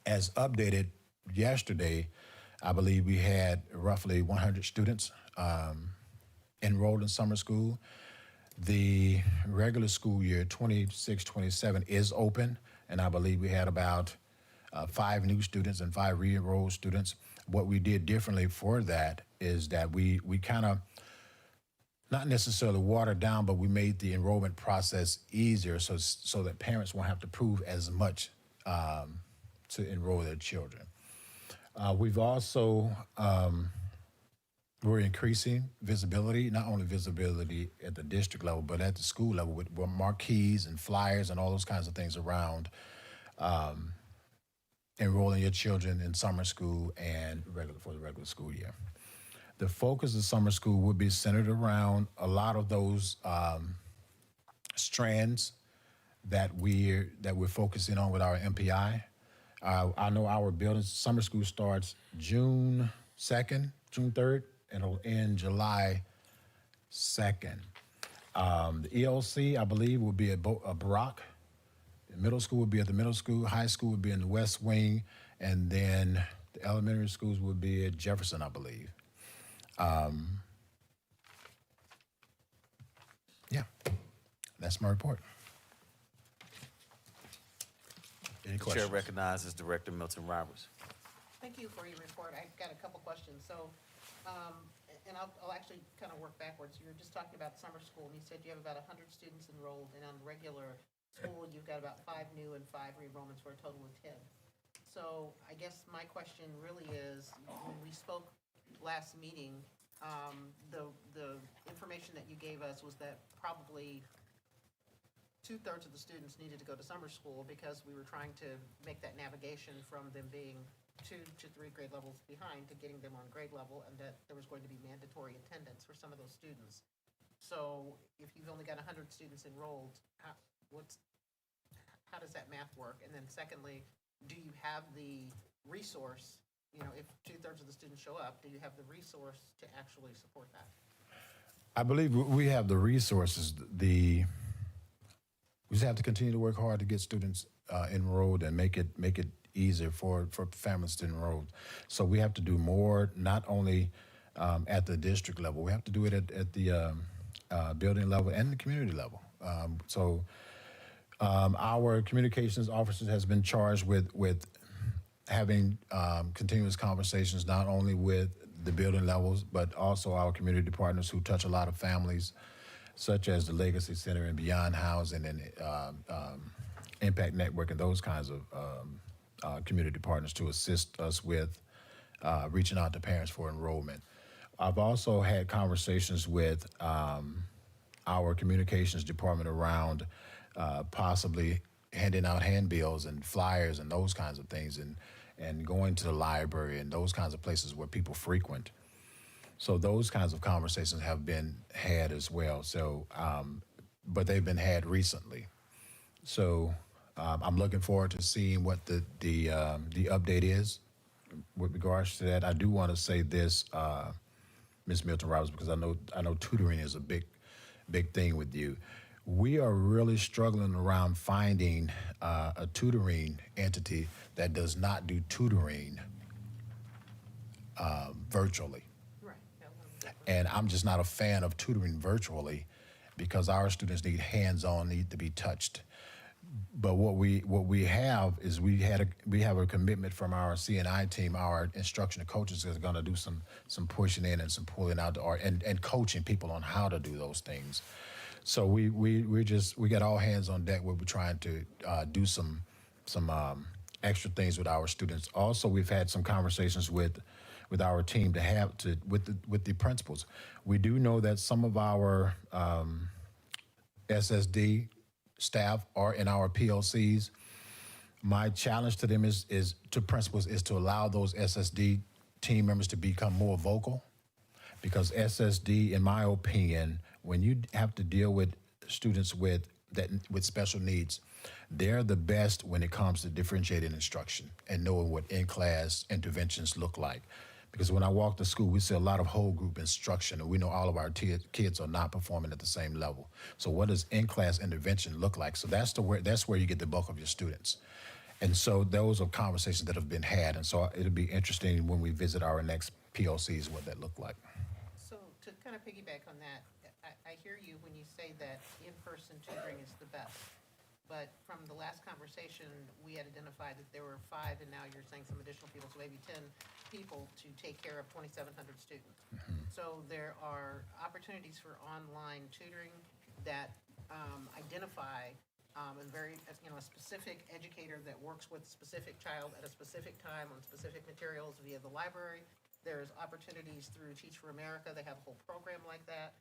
as updated yesterday, I believe we had roughly 100 students enrolled in summer school. The regular school year, 26-27, is open, and I believe we had about 5 new students and 5 re-enrolled students. What we did differently for that is that we kind of, not necessarily watered down, but we made the enrollment process easier so that parents won't have to prove as much to enroll their children. We've also, we're increasing visibility, not only visibility at the district level, but at the school level with marquees and flyers and all those kinds of things around enrolling your children in summer school and for the regular school year. The focus of summer school would be centered around a lot of those strands that we're focusing on with our MPI. I know our building summer school starts June 2nd, June 3rd, and it'll end July 2nd. The ELC, I believe, will be at Barak. Middle school would be at the middle school. High school would be in the West Wing. And then the elementary schools would be at Jefferson, I believe. Yeah, that's my report. Any questions? Chair recognizes Director Milton Roberts. Thank you for your report. I've got a couple questions. So, and I'll actually kind of work backwards. You were just talking about summer school, and you said you have about 100 students enrolled, and on regular school, you've got about 5 new and 5 re-enrollments for a total of 10. So I guess my question really is, when we spoke last meeting, the information that you gave us was that probably 2/3 of the students needed to go to summer school because we were trying to make that navigation from them being 2 to 3 grade levels behind to getting them on grade level, and that there was going to be mandatory attendance for some of those students. So if you've only got 100 students enrolled, how does that math work? And then secondly, do you have the resource, if 2/3 of the students show up, do you have the resource to actually support that? I believe we have the resources. We just have to continue to work hard to get students enrolled and make it easier for families to enroll. So we have to do more, not only at the district level. We have to do it at the building level and the community level. Our communications officers has been charged with having continuous conversations, not only with the building levels, but also our community partners who touch a lot of families, such as the Legacy Center and Beyond Housing and Impact Network and those kinds of community partners to assist us with reaching out to parents for enrollment. I've also had conversations with our communications department around possibly handing out handbills and flyers and those kinds of things, and going to the library and those kinds of places where people frequent. So those kinds of conversations have been had as well. So, but they've been had recently. So I'm looking forward to seeing what the update is with regards to that. I do want to say this, Ms. Milton Roberts, because I know tutoring is a big thing with you. We are really struggling around finding a tutoring entity that does not do tutoring virtually. Right, that And I'm just not a fan of tutoring virtually because our students need hands-on, need to be touched. But what we have is we have a commitment from our CNI team. Our instructional coaches are going to do some pushing in and some pulling out and coaching people on how to do those things. So we got all hands on deck where we're trying to do some extra things with our students. Also, we've had some conversations with our team with the principals. We do know that some of our SSD staff are in our PLCs. My challenge to them is to principals is to allow those SSD team members to become more vocal, because SSD, in my opinion, when you have to deal with students with special needs, they're the best when it comes to differentiated instruction and knowing what in-class interventions look like. Because when I walk to school, we see a lot of whole group instruction, and we know all of our kids are not performing at the same level. So what does in-class intervention look like? So that's where you get the bulk of your students. And so those are conversations that have been had. And so it'll be interesting when we visit our next PLCs what that look like. So to kind of piggyback on that, I hear you when you say that in-person tutoring is the best. But from the last conversation, we had identified that there were 5, and now you're saying some additional people, so maybe 10 people to take care of 2,700 students. So there are opportunities for online tutoring that identify a specific educator that works with a specific child at a specific time on specific materials via the library. There's opportunities through Teach for America. They have a whole program like that.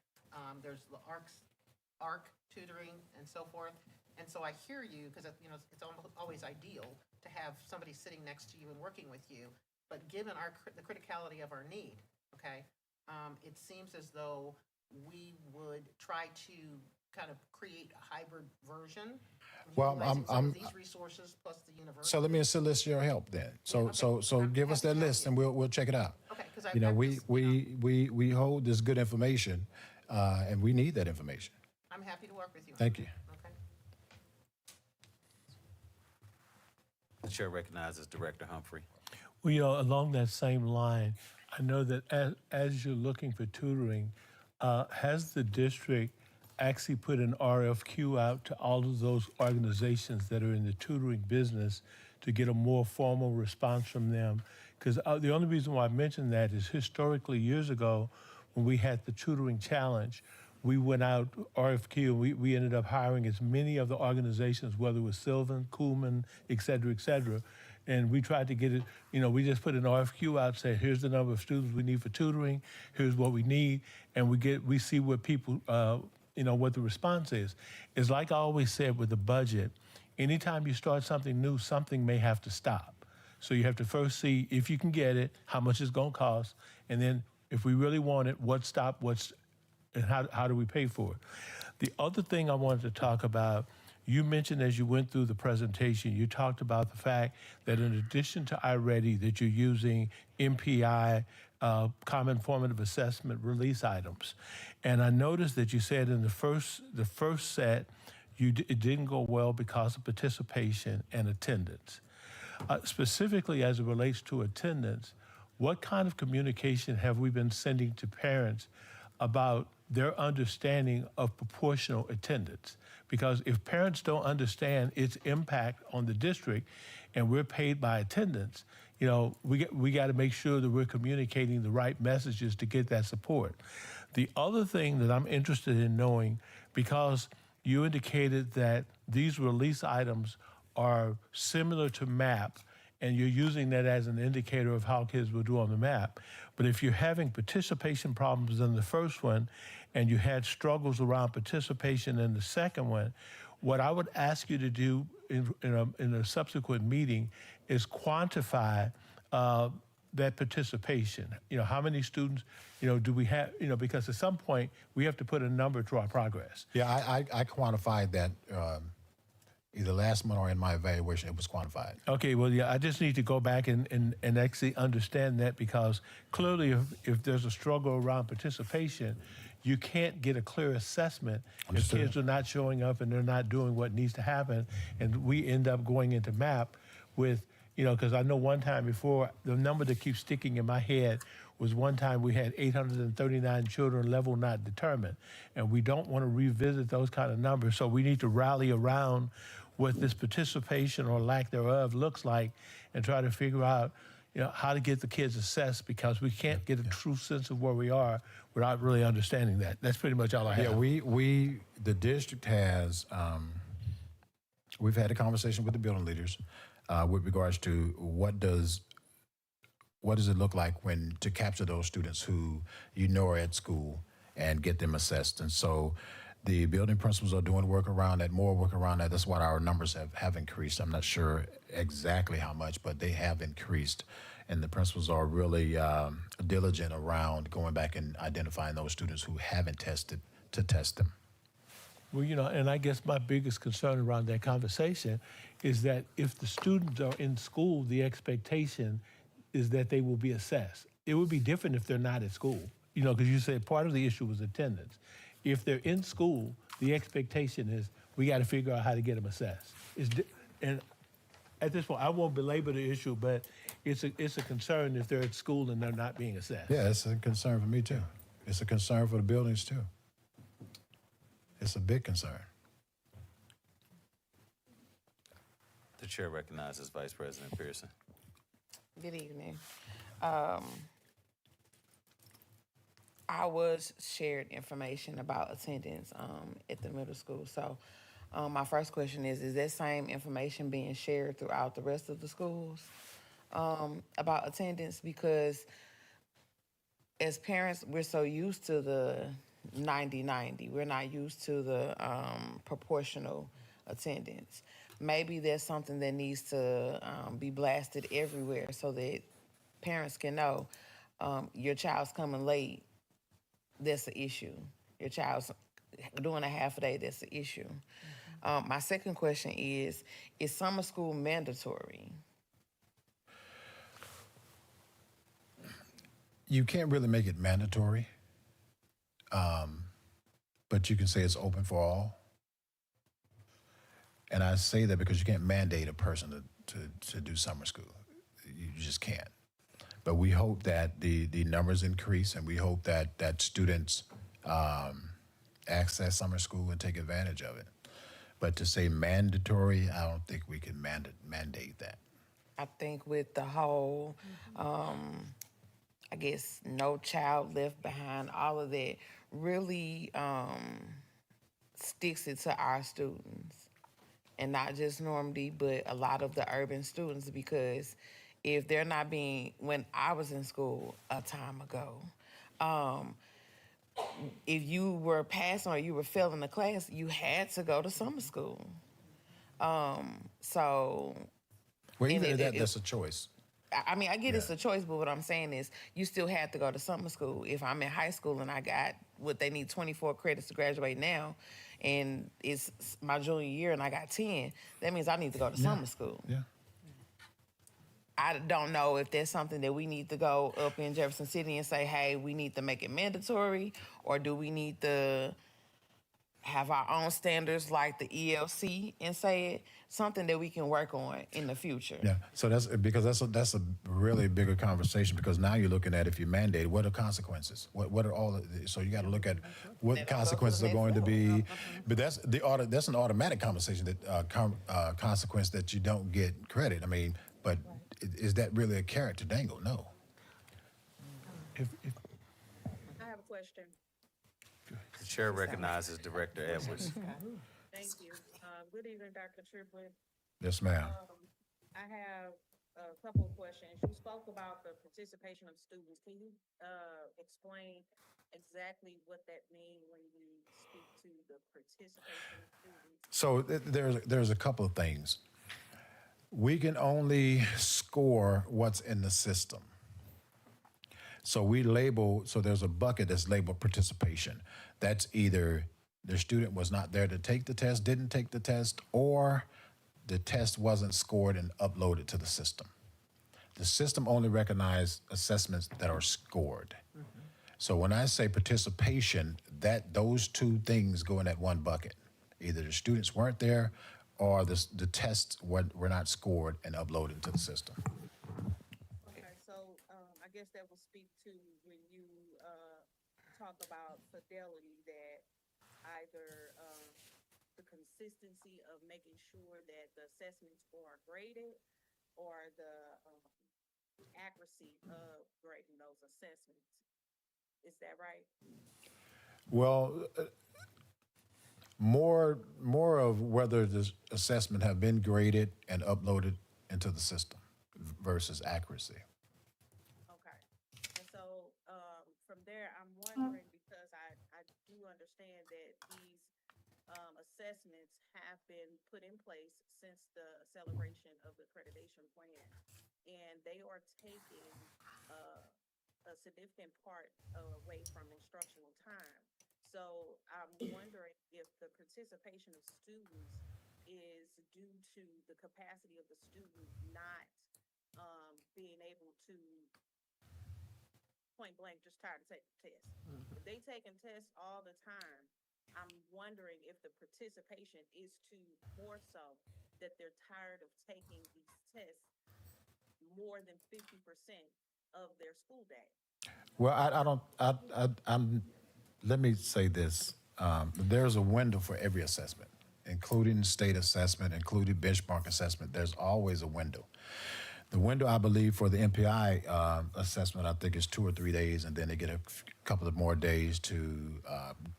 There's the ARC tutoring and so forth. And so I hear you, because it's always ideal to have somebody sitting next to you and working with you. But given the criticality of our need, okay, it seems as though we would try to kind of create a hybrid version. Well, utilizing some of these resources plus the university. So let me solicit your help then. So give us that list and we'll check it out. Okay, because we hold this good information, and we need that information. I'm happy to work with you. Thank you. Okay. The chair recognizes Director Humphrey. Well, along that same line, I know that as you're looking for tutoring, has the district actually put an RFQ out to all of those organizations that are in the tutoring business to get a more formal response from them? Because the only reason why I mentioned that is historically, years ago, when we had the tutoring challenge, we went out RFQ, and we ended up hiring as many of the organizations, whether it was Sylvan, Kuhlman, et cetera, and we tried to get it, we just put an RFQ out, say, here's the number of students we need for tutoring, here's what we need, and we see what people, what the response is. It's like I always said with the budget, anytime you start something new, something may have to stop. So you have to first see if you can get it, how much it's gonna cost, and then if we really want it, and how do we pay for it? The other thing I wanted to talk about, you mentioned as you went through the presentation, you talked about the fact that in addition to iReady, that you're using MPI, Common Formative Assessment release items. And I noticed that you said in the first set, it didn't go well because of participation and attendance. Specifically as it relates to attendance, what kind of communication have we been sending to parents about their understanding of proportional attendance? Because if parents don't understand its impact on the district and we're paid by attendance, we got to make sure that we're communicating the right messages to get that support. The other thing that I'm interested in knowing, because you indicated that these release items are similar to MAP, and you're using that as an indicator of how kids will do on the MAP. But if you're having participation problems in the first one, and you had struggles around participation in the second one, what I would ask you to do in a subsequent meeting is quantify that participation. How many students, do we have, because at some point we have to put a number to our progress. Yeah, I quantified that either last month or in my evaluation, it was quantified. Okay, well, yeah, I just need to go back and actually understand that, because clearly if there's a struggle around participation, you can't get a clear assessment if kids are not showing up and they're not doing what needs to happen. And we end up going into MAP with, because I know one time before, the number that keeps sticking in my head was one time we had 839 children level not determined. And we don't want to revisit those kind of numbers. So we need to rally around what this participation or lack thereof looks like and try to figure out, how to get the kids assessed, because we can't get a true sense of where we are without really understanding that. That's pretty much all I have. Yeah, the district has, we've had a conversation with the building leaders with regards to what does it look like to capture those students who are at school and get them assessed. And so the building principals are doing more work around that. That's why our numbers have increased. I'm not sure exactly how much, but they have increased. And the principals are really diligent around going back and identifying those students who haven't tested to test them. Well, and I guess my biggest concern around that conversation is that if the students are in school, the expectation is that they will be assessed. It would be different if they're not at school, because you said part of the issue was attendance. If they're in school, the expectation is we got to figure out how to get them assessed. And at this point, I won't belabor the issue, but it's a concern if they're at school and they're not being assessed. Yeah, it's a concern for me too. It's a concern for the buildings too. It's a big concern. The chair recognizes Vice President Pearson. Good evening. I was shared information about attendance at the middle school. So my first question is that same information being shared throughout the rest of the schools about attendance? Because as parents, we're so used to the 90-90. We're not used to the proportional attendance. Maybe there's something that needs to be blasted everywhere so that parents can know your child's coming late, that's an issue. Your child's doing a half a day, that's an issue. My second question is summer school mandatory? You can't really make it mandatory, but you can say it's open for all. And I say that because you can't mandate a person to do summer school. You just can't. But we hope that the numbers increase, and we hope that students access summer school and take advantage of it. But to say mandatory, I don't think we can mandate that. I think with the whole, I guess, No Child Left Behind, all of that really sticks it to our students. And not just Normandy, but a lot of the urban students, because if they're not being, when I was in school a time ago, if you were passing or you were failing the class, you had to go to summer school. So... Well, even if that's a choice. I mean, I get it's a choice, but what I'm saying is you still have to go to summer school. If I'm in high school and I got what they need 24 credits to graduate now, and it's my junior year and I got 10, that means I need to go to summer school. Yeah. I don't know if there's something that we need to go up in Jefferson City and say, hey, we need to make it mandatory, or do we need to have our own standards like the ELC and say it, something that we can work on in the future. Yeah, so that's a really bigger conversation, because now you're looking at, if you mandate, what are consequences? What are all of the, so you got to look at what consequences are going to be, but that's an automatic conversation that consequence that you don't get credit. I mean, but is that really a carrot to dangle? No. I have a question. The chair recognizes Director Edwards. Thank you. Good evening, Dr. Triplett. Yes, ma'am. I have a couple of questions. You spoke about the participation of students. Can you explain exactly what that means when you speak to the participation of students? So there's a couple of things. We can only score what's in the system. So there's a bucket that's labeled participation. That's either the student was not there to take the test, didn't take the test, or the test wasn't scored and uploaded to the system. The system only recognizes assessments that are scored. Mm-hmm. So when I say participation, those two things go in that one bucket. Either the students weren't there, or the tests were not scored and uploaded to the system. Okay, so I guess that will speak to talk about fidelity, that either the consistency of making sure that the assessments are graded, or the accuracy of grading those assessments. Is that right? Well, more of whether the assessment have been graded and uploaded into the system versus accuracy. Okay. And so from there, I'm wondering, because I do understand that these assessments have been put in place since the acceleration of the accreditation plan, and they are taking a significant part away from instructional time. So I'm wondering if the participation of students is due to the capacity of the student not being able to point blank just tired to take the test. If they taking tests all the time, I'm wondering if the participation is to more so that they're tired of taking these tests more than 50% of their school day. Well, I don't. I'm. Let me say this: there's a window for every assessment, including state assessment, including benchmark assessment. There's always a window. The window, I believe, for the MPI assessment, I think is 2 or 3 days, and then they get a couple of more days to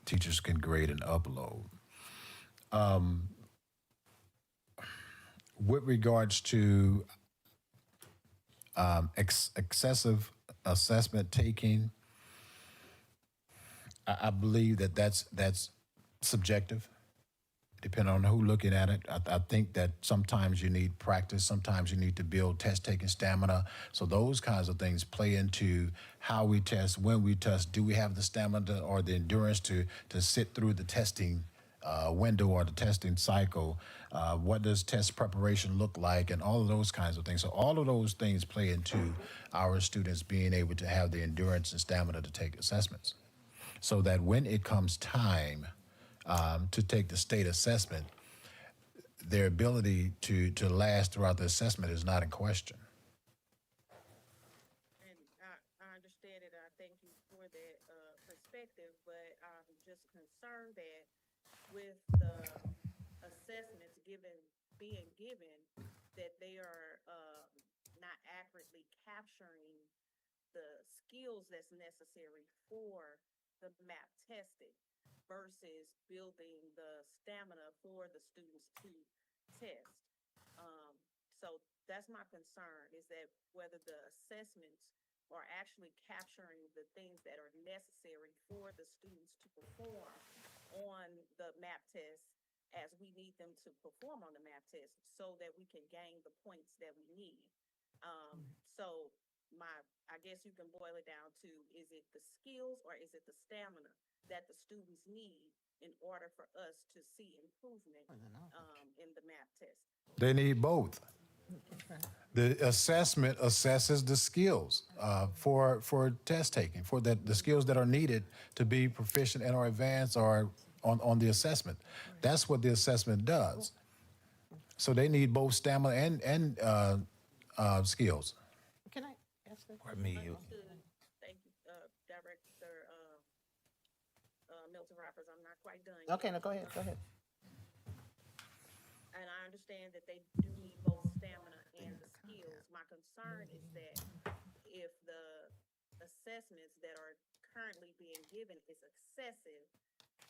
teachers can grade and upload. With regards to excessive assessment taking, I believe that's subjective, depending on who looking at it. I think that sometimes you need practice, sometimes you need to build test-taking stamina. So those kinds of things play into how we test, when we test. Do we have the stamina or the endurance to sit through the testing window or the testing cycle? What does test preparation look like? And all of those kinds of things. So all of those things play into our students being able to have the endurance and stamina to take assessments. So that when it comes time to take the state assessment, their ability to last throughout the assessment is not in question. And I understand it. I thank you for that perspective, but I'm just concerned that with the assessments being given, that they are not accurately capturing the skills that's necessary for the MAP testing versus building the stamina for the students to test. So that's my concern, is that whether the assessments are actually capturing the things that are necessary for the students to perform on the MAP test as we need them to perform on the MAP test, so that we can gain the points that we need. So I guess you can boil it down to, is it the skills or is it the stamina that the students need in order for us to see improvement in the MAP test? They need both. The assessment assesses the skills for test taking, for the skills that are needed to be proficient and or advanced or on the assessment. That's what the assessment does. So they need both stamina and skills. Can I ask a Pardon me. Understood. Thank you, Director Milton Roppers. I'm not quite done yet. Okay, no, go ahead, go ahead. And I understand that they do need both stamina and the skills. My concern is that if the assessments that are currently being given is excessive,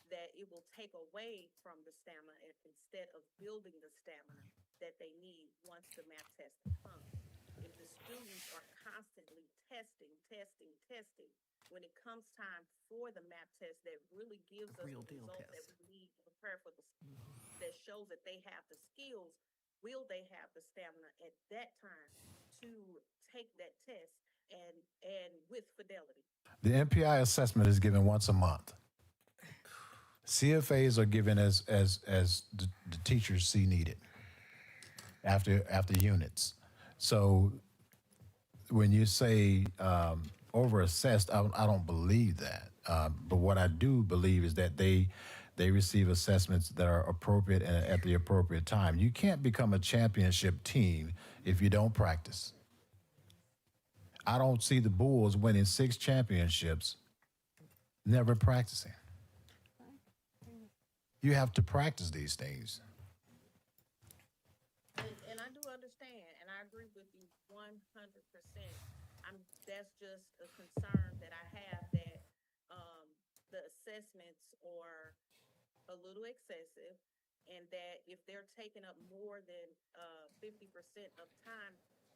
that it will take away from the stamina instead of building the stamina that they need once the MAP testing comes. If the students are constantly testing, when it comes time for the MAP test that really gives us the results that we need to prepare for that shows that they have the skills, will they have the stamina at that time to take that test and with fidelity? The MPI assessment is given once a month. CFAs are given as the teachers see needed after units. So when you say over-assessed, I don't believe that. But what I do believe is that they receive assessments that are appropriate and at the appropriate time. You can't become a championship team if you don't practice. I don't see the Bulls winning 6 championships Never practicing. You have to practice these things. And I do understand, and I agree with you 100%. That's just a concern that I have that, the assessments are a little excessive, and that if they're taking up more than, 50% of time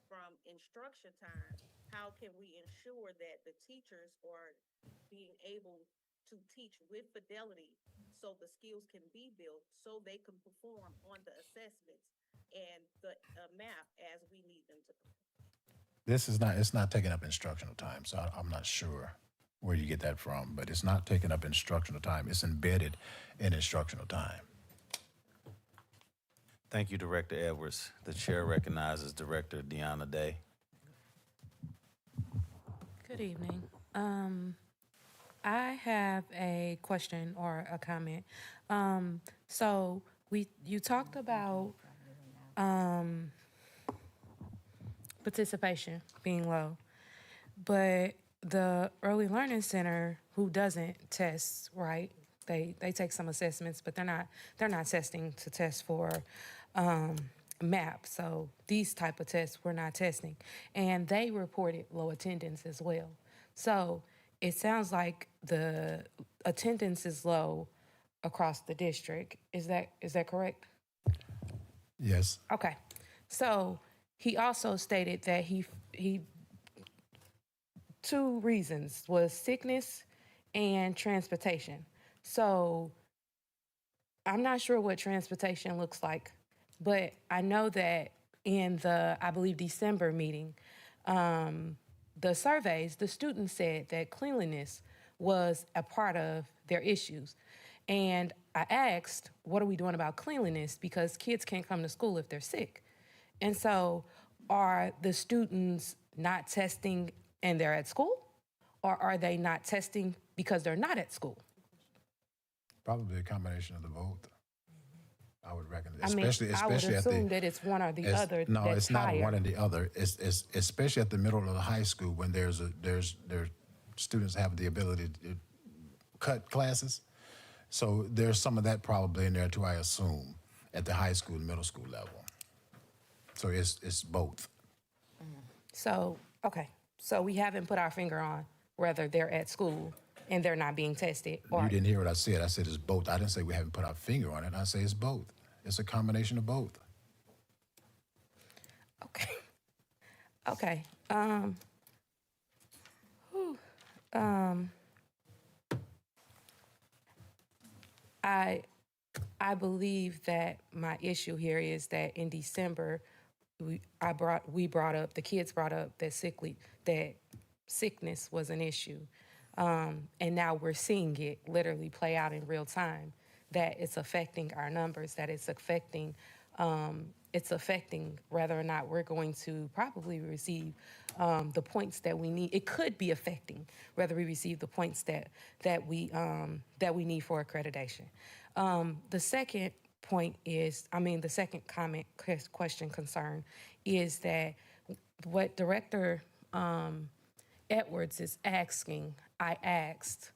from instruction time, how can we ensure that the teachers are being able to teach with fidelity so the skills can be built, so they can perform on the assessments and the, math as we need them to perform? It's not taking up instructional time, so I'm not sure where you get that from, but it's not taking up instructional time. It's embedded in instructional time. Thank you, Director Edwards. The chair recognizes Director Deanna Day. Good evening. I have a question or a comment. So you talked about participation being low, but the Early Learning Center, who doesn't test, right? They take some assessments, but they're not testing to test for MAP. So these type of tests we're not testing, and they reported low attendance as well. So it sounds like the attendance is low across the district. Is that correct? Yes. Okay. So he also stated that he two reasons was sickness and transportation. So I'm not sure what transportation looks like, but I know that in the, I believe, December meeting, the surveys, the students said that cleanliness was a part of their issues. And I asked, what are we doing about cleanliness? Because kids can't come to school if they're sick. And so are the students not testing and they're at school? Or are they not testing because they're not at school? Probably a combination of the both. I would reckon, I would assume that it's one or the other. No, that's it's not higher. one and the other. It's especially at the middle of the high school when there's students have the ability to cut classes. So there's some of that probably in there too, I assume, at the high school and middle school level. So it's both. So, okay. So we haven't put our finger on whether they're at school and they're not being tested. Or You didn't hear what I said. I said it's both. I didn't say we haven't put our finger on it. I say it's both. It's a combination of both. Okay. Okay. I believe that my issue here is that in December, the kids brought up that sickness was an issue. And now we're seeing it literally play out in real time, that it's affecting our numbers, that it's affecting whether or not we're going to probably receive the points that we need. It could be affecting whether we receive the points that we need for accreditation. The second point is, the second comment, question, concern is that what Director Edwards is asking, I asked,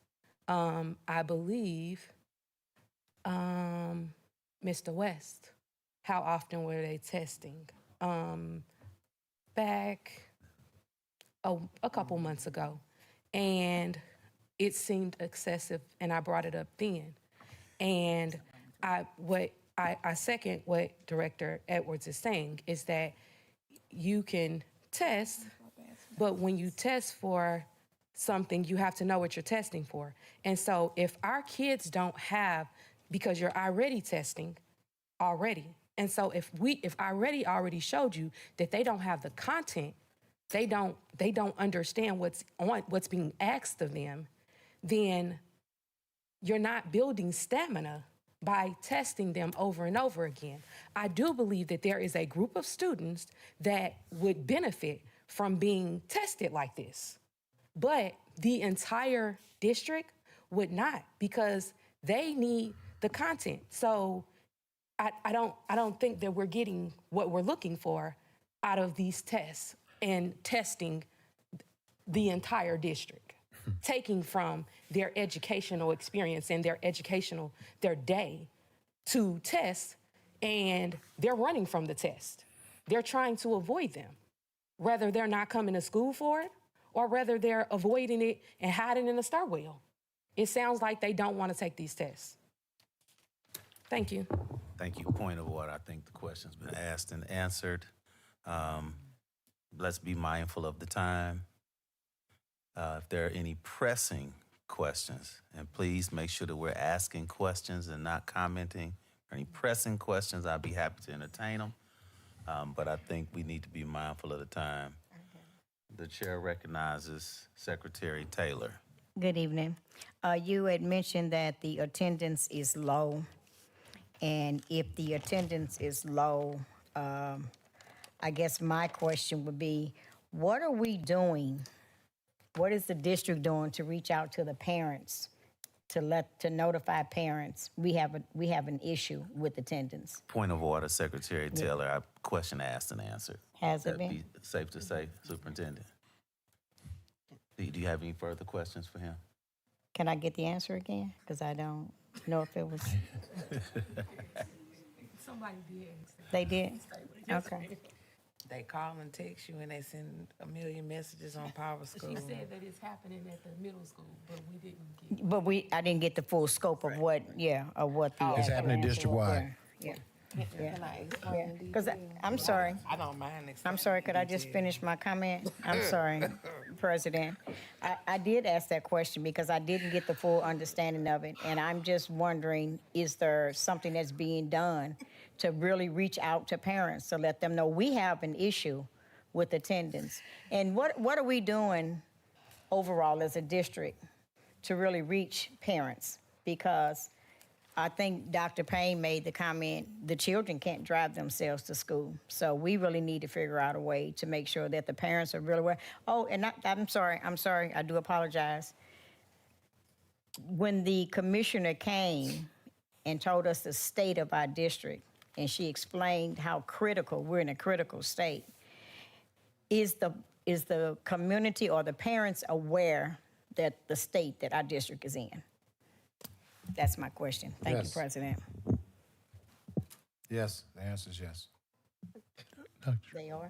I believe, Mr. West, how often were they testing? Back a couple months ago. And it seemed excessive, and I brought it up then. And I second what Director Edwards is saying, is that you can test, but when you test for something, you have to know what you're testing for. And so if our kids don't have, because you're already testing already, and so if I already showed you that they don't have the content, they don't understand what's being asked of them, then you're not building stamina by testing them over and over again. I do believe that there is a group of students that would benefit from being tested like this, but the entire district would not, because they need the content. So I don't think that we're getting what we're looking for out of these tests and testing the entire district. taking from their educational experience and their day to test, and they're running from the test. They're trying to avoid them. Whether they're not coming to school for it or whether they're avoiding it and hiding in the stairwell. It sounds like they don't want to take these tests. Thank you. Thank you. Point of order. I think the question's been asked and answered. Let's be mindful of the time. If there are any pressing questions, and please make sure that we're asking questions and not commenting. Any pressing questions, I'd be happy to entertain them. But I think we need to be mindful of the time. The chair recognizes Secretary Taylor. Good evening. You had mentioned that the attendance is low. And if the attendance is low, I guess my question would be, what are we doing? What is the district doing to reach out to the parents, to notify parents we have an issue with attendance? Point of order, Secretary Taylor. Our question asked and answered. Has it That'd been? be safe to say, Superintendent. Do you have any further questions for him? Can I get the answer again? Because I don't know if it was. Somebody did. They did? Okay. They call and text you and they send a million messages on Power School. She said that it's happening at the middle school, but we didn't get. But I didn't get the full scope of what, of what the. It's happening district-wide. Yeah. Can I explain in Because I'm sorry. I don't mind explaining. I'm sorry, could I just in finish my comment? I'm sorry, President. I did ask that question because I didn't get the full understanding of it. And I'm just wondering, is there something that's being done to really reach out to parents to let them know we have an issue with attendance? And what are we doing overall as a district to really reach parents? Because I think Dr. Payne made the comment, the children can't drive themselves to school. So we really need to figure out a way to make sure that the parents are really aware. Oh, and I'm sorry, I do apologize. When the commissioner came and told us the state of our district, and she explained how critical, we're in a critical state, is the community or the parents aware that the state that our district is in? That's my question. Thank you, Yes. President. Yes, the answer is yes. They are?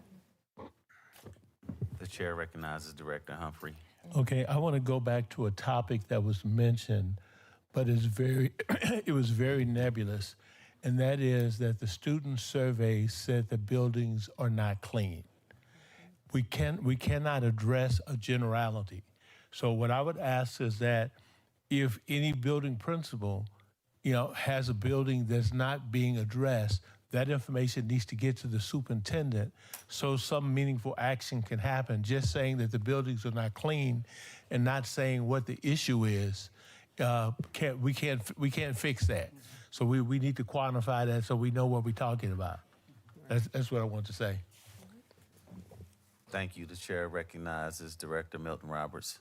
The chair recognizes Director Humphrey. Okay, I want to go back to a topic that was mentioned, but it was very nebulous, and that is that the student survey said the buildings are not clean. We cannot address a generality. So what I would ask is that if any building principal, has a building that's not being addressed, that information needs to get to the superintendent so some meaningful action can happen. Just saying that the buildings are not clean and not saying what the issue is, we can't fix that. So we need to quantify that so we know what we're talking about. That's what I want to say. Thank you. The chair recognizes Director Milton Roberts.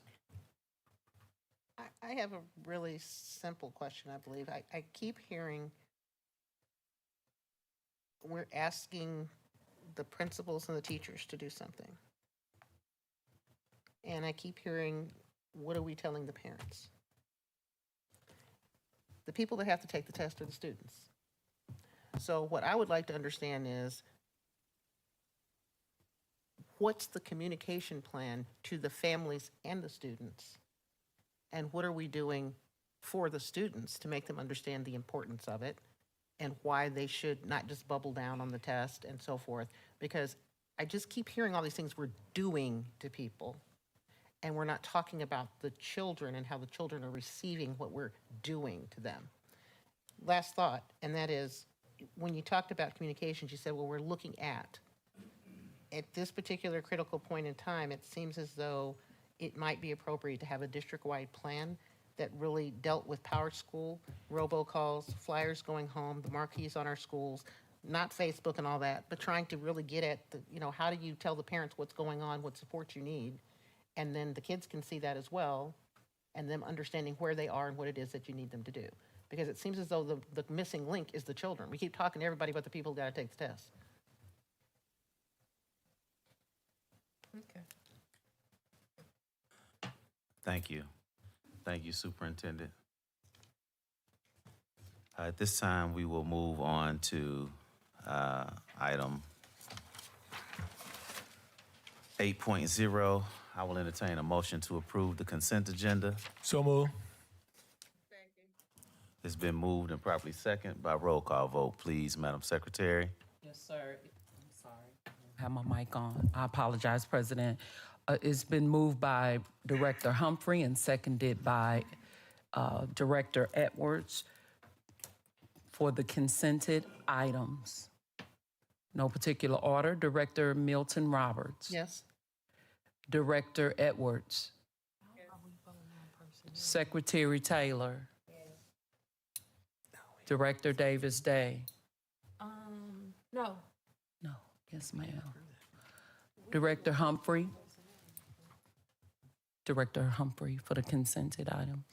I have a really simple question, I believe. I keep hearing we're asking the principals and the teachers to do something. And I keep hearing, what are we telling the parents? The people that have to take the test are the students. So what I would like to understand is, what's the communication plan to the families and the students? And what are we doing for the students to make them understand the importance of it and why they should not just bubble down on the test and so forth? Because I just keep hearing all these things we're doing to people, and we're not talking about the children and how the children are receiving what we're doing to them. Last thought, and that is, when you talked about communications, you said, well, we're looking at this particular critical point in time, it seems as though it might be appropriate to have a district-wide plan that really dealt with Power School, robocalls, flyers going home, the marquees on our schools, not Facebook and all that, but trying to really get at how do you tell the parents what's going on, what support you need, and then the kids can see that as well, and them understanding where they are and what it is that you need them to do. Because it seems as though the missing link is the children. We keep talking to everybody but the people who got to take the test. Okay. Thank you. Thank you, Superintendent. At this time, we will move on to item 8.0. I will entertain a motion to approve the consent agenda. So move. It's been moved and properly second by roll call vote. Please, Madam Secretary. Yes, sir. I'm sorry. I have my mic on. I apologize, President. It's been moved by Director Humphrey and seconded by Director Edwards for the consented items. No particular order. Director Milton Roberts. Yes. Director Edwards. Secretary Taylor. Director Davis Day. No. No. Yes, ma'am. Director Humphrey. Director Humphrey for the consented items.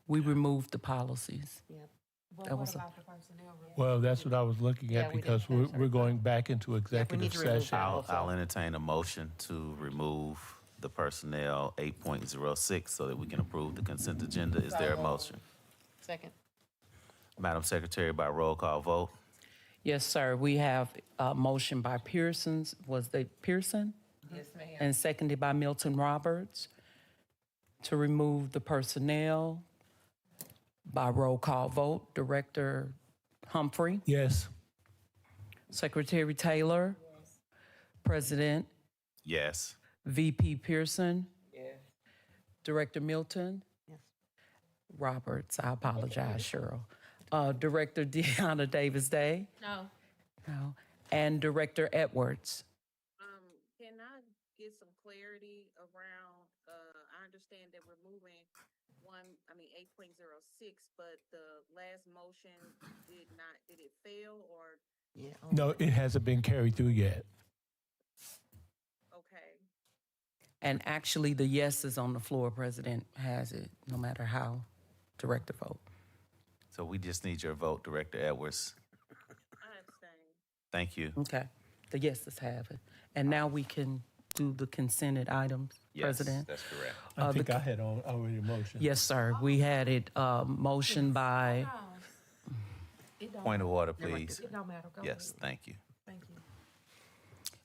We removed the policies. That was a- Well, that's what I was looking at because we're going back into executive session. I'll entertain a motion to remove the personnel 8.06 so that we can approve the consent agenda. Is there a motion? Second. Madam Secretary, by roll call vote. Yes, sir. We have a motion by Pearson's, was they Pearson? Yes, ma'am. And seconded by Milton Roberts to remove the personnel by roll call vote. Director Humphrey, Yes. Secretary Taylor, President Yes. VP Pearson. Director Milton. Roberts, I apologize, Cheryl. Director Deanna Davis Day. No. No. And Director Edwards. Can I get some clarity around, I understand that we're moving 8.06, but the last motion did it fail or, Yeah. No, it hasn't been carried through yet. okay. And actually, the yes is on the floor. President has it, no matter how Director vote. So we just need your vote, Director Edwards. I abstain. Thank you. Okay. The yeses have it. And now we can do the consented items, Yes, President. that's correct. I think I had already a motion. Yes, sir. We had it motioned by, Point of order, please. It don't matter. Go Yes, thank you. Thank you.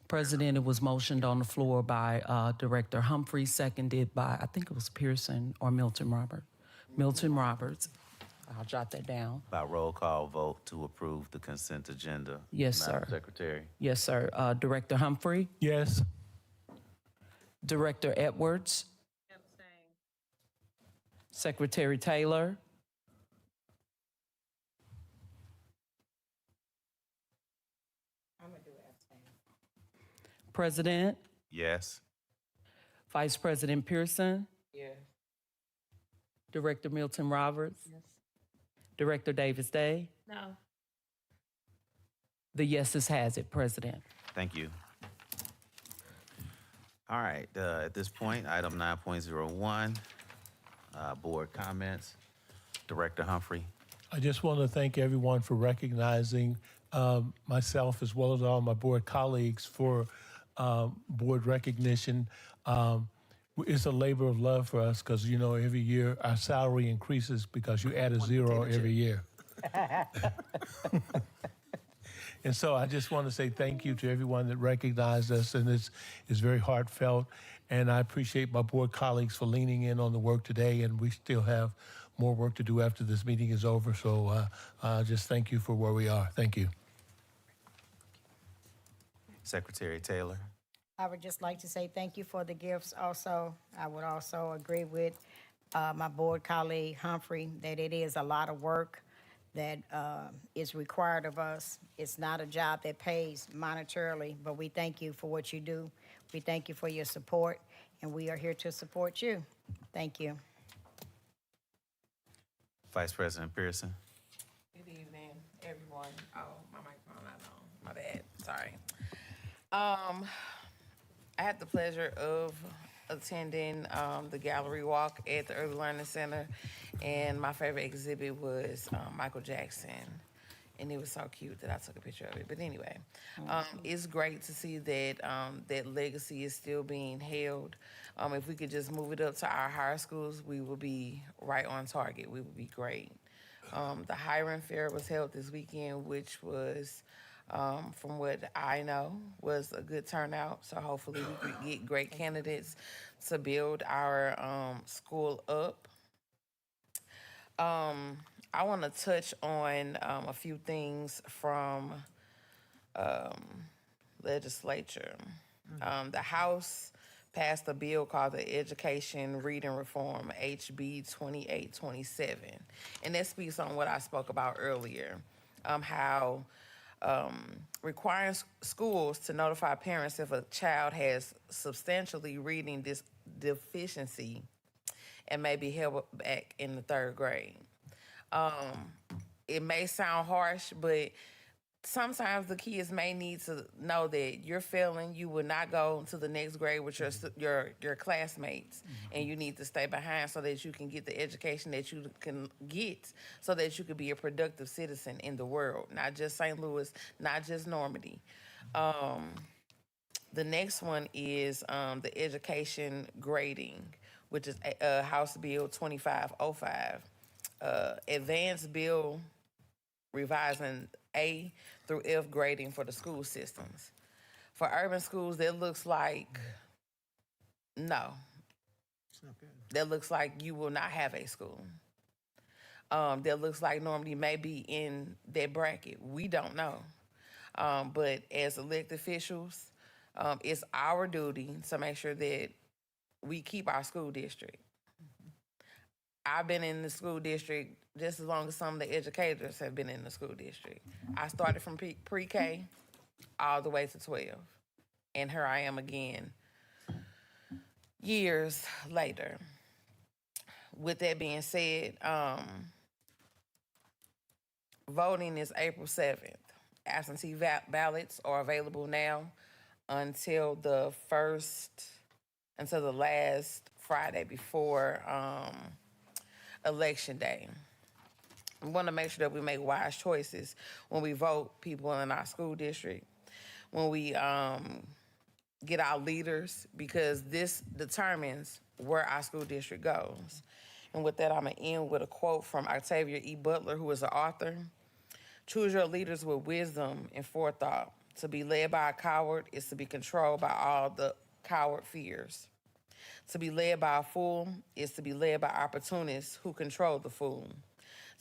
President, it was motioned on the floor by Director Humphrey, seconded by, I think it was Pearson or Milton Roberts. Milton Roberts. I'll jot that down. By roll call vote to approve the consent agenda. Yes, Madam sir. Secretary. Yes, sir. Director Humphrey, Yes. Director Edwards, Abstain. Secretary Taylor, President, Yes. Vice President Pearson, Yes. Director Milton Roberts, Director Davis Day. No. The yeses has it, President. Thank you. All right, at this point, item 9.01, board comments. Director Humphrey. I just want to thank everyone for recognizing myself as well as all my board colleagues for board recognition. It's a labor of love for us because, you know, every year our salary increases because you add a zero every year. And so I just want to say thank you to everyone that recognized us, and it's very heartfelt. And I appreciate my board colleagues for leaning in on the work today, and we still have more work to do after this meeting is over. So just thank you for where we are. Thank you. Secretary Taylor. I would just like to say thank you for the gifts also. I would also agree with my board colleague Humphrey that it is a lot of work that is required of us. It's not a job that pays monetarily, but we thank you for what you do. We thank you for your support, and we are here to support you. Thank you. Vice President Pearson. Good evening, everyone. Oh, my microphone not on. My bad. Sorry. I had the pleasure of attending the gallery walk at the Early Learning Center, and my favorite exhibit was Michael Jackson. and it was so cute that I took a picture of it. But anyway, it's great to see that that legacy is still being held. If we could just move it up to our higher schools, we will be right on target. We would be great. The hiring fair was held this weekend, which was, from what I know, was a good turnout. So hopefully we could get great candidates to build our school up. I want to touch on a few things from legislature. The House passed a bill called the Education Reading Reform, HB 2827. And that speaks on what I spoke about earlier, how requiring schools to notify parents if a child has substantially reading deficiency and may be held back in the third grade. It may sound harsh, but sometimes the kids may need to know that you're failing. You will not go to the next grade with your classmates, and you need to stay behind so that you can get the education that you can get, so that you can be a productive citizen in the world, not just St. Louis, not just Normandy. The next one is the education grading, which is House Bill 2505. Advanced bill revising A through F grading for the school systems. For urban schools, that looks like no. It's not good. That looks like you will not have a school. That looks like Normandy may be in that bracket. We don't know. But as elected officials, it's our duty to make sure that we keep our school district. I've been in the school district just as long as some of the educators have been in the school district. I started from pre-K all the way to 12. And here I am again years later. With that being said, voting is April 7th. Absentee ballots are available now until the last Friday before Election Day. We want to make sure that we make wise choices when we vote people in our school district, when we get our leaders, because this determines where our school district goes. And with that, I'm going to end with a quote from Octavia E. Butler, who is an author. Choose your leaders with wisdom and forethought. To be led by a coward is to be controlled by all the coward fears. To be led by a fool is to be led by opportunists who control the fool.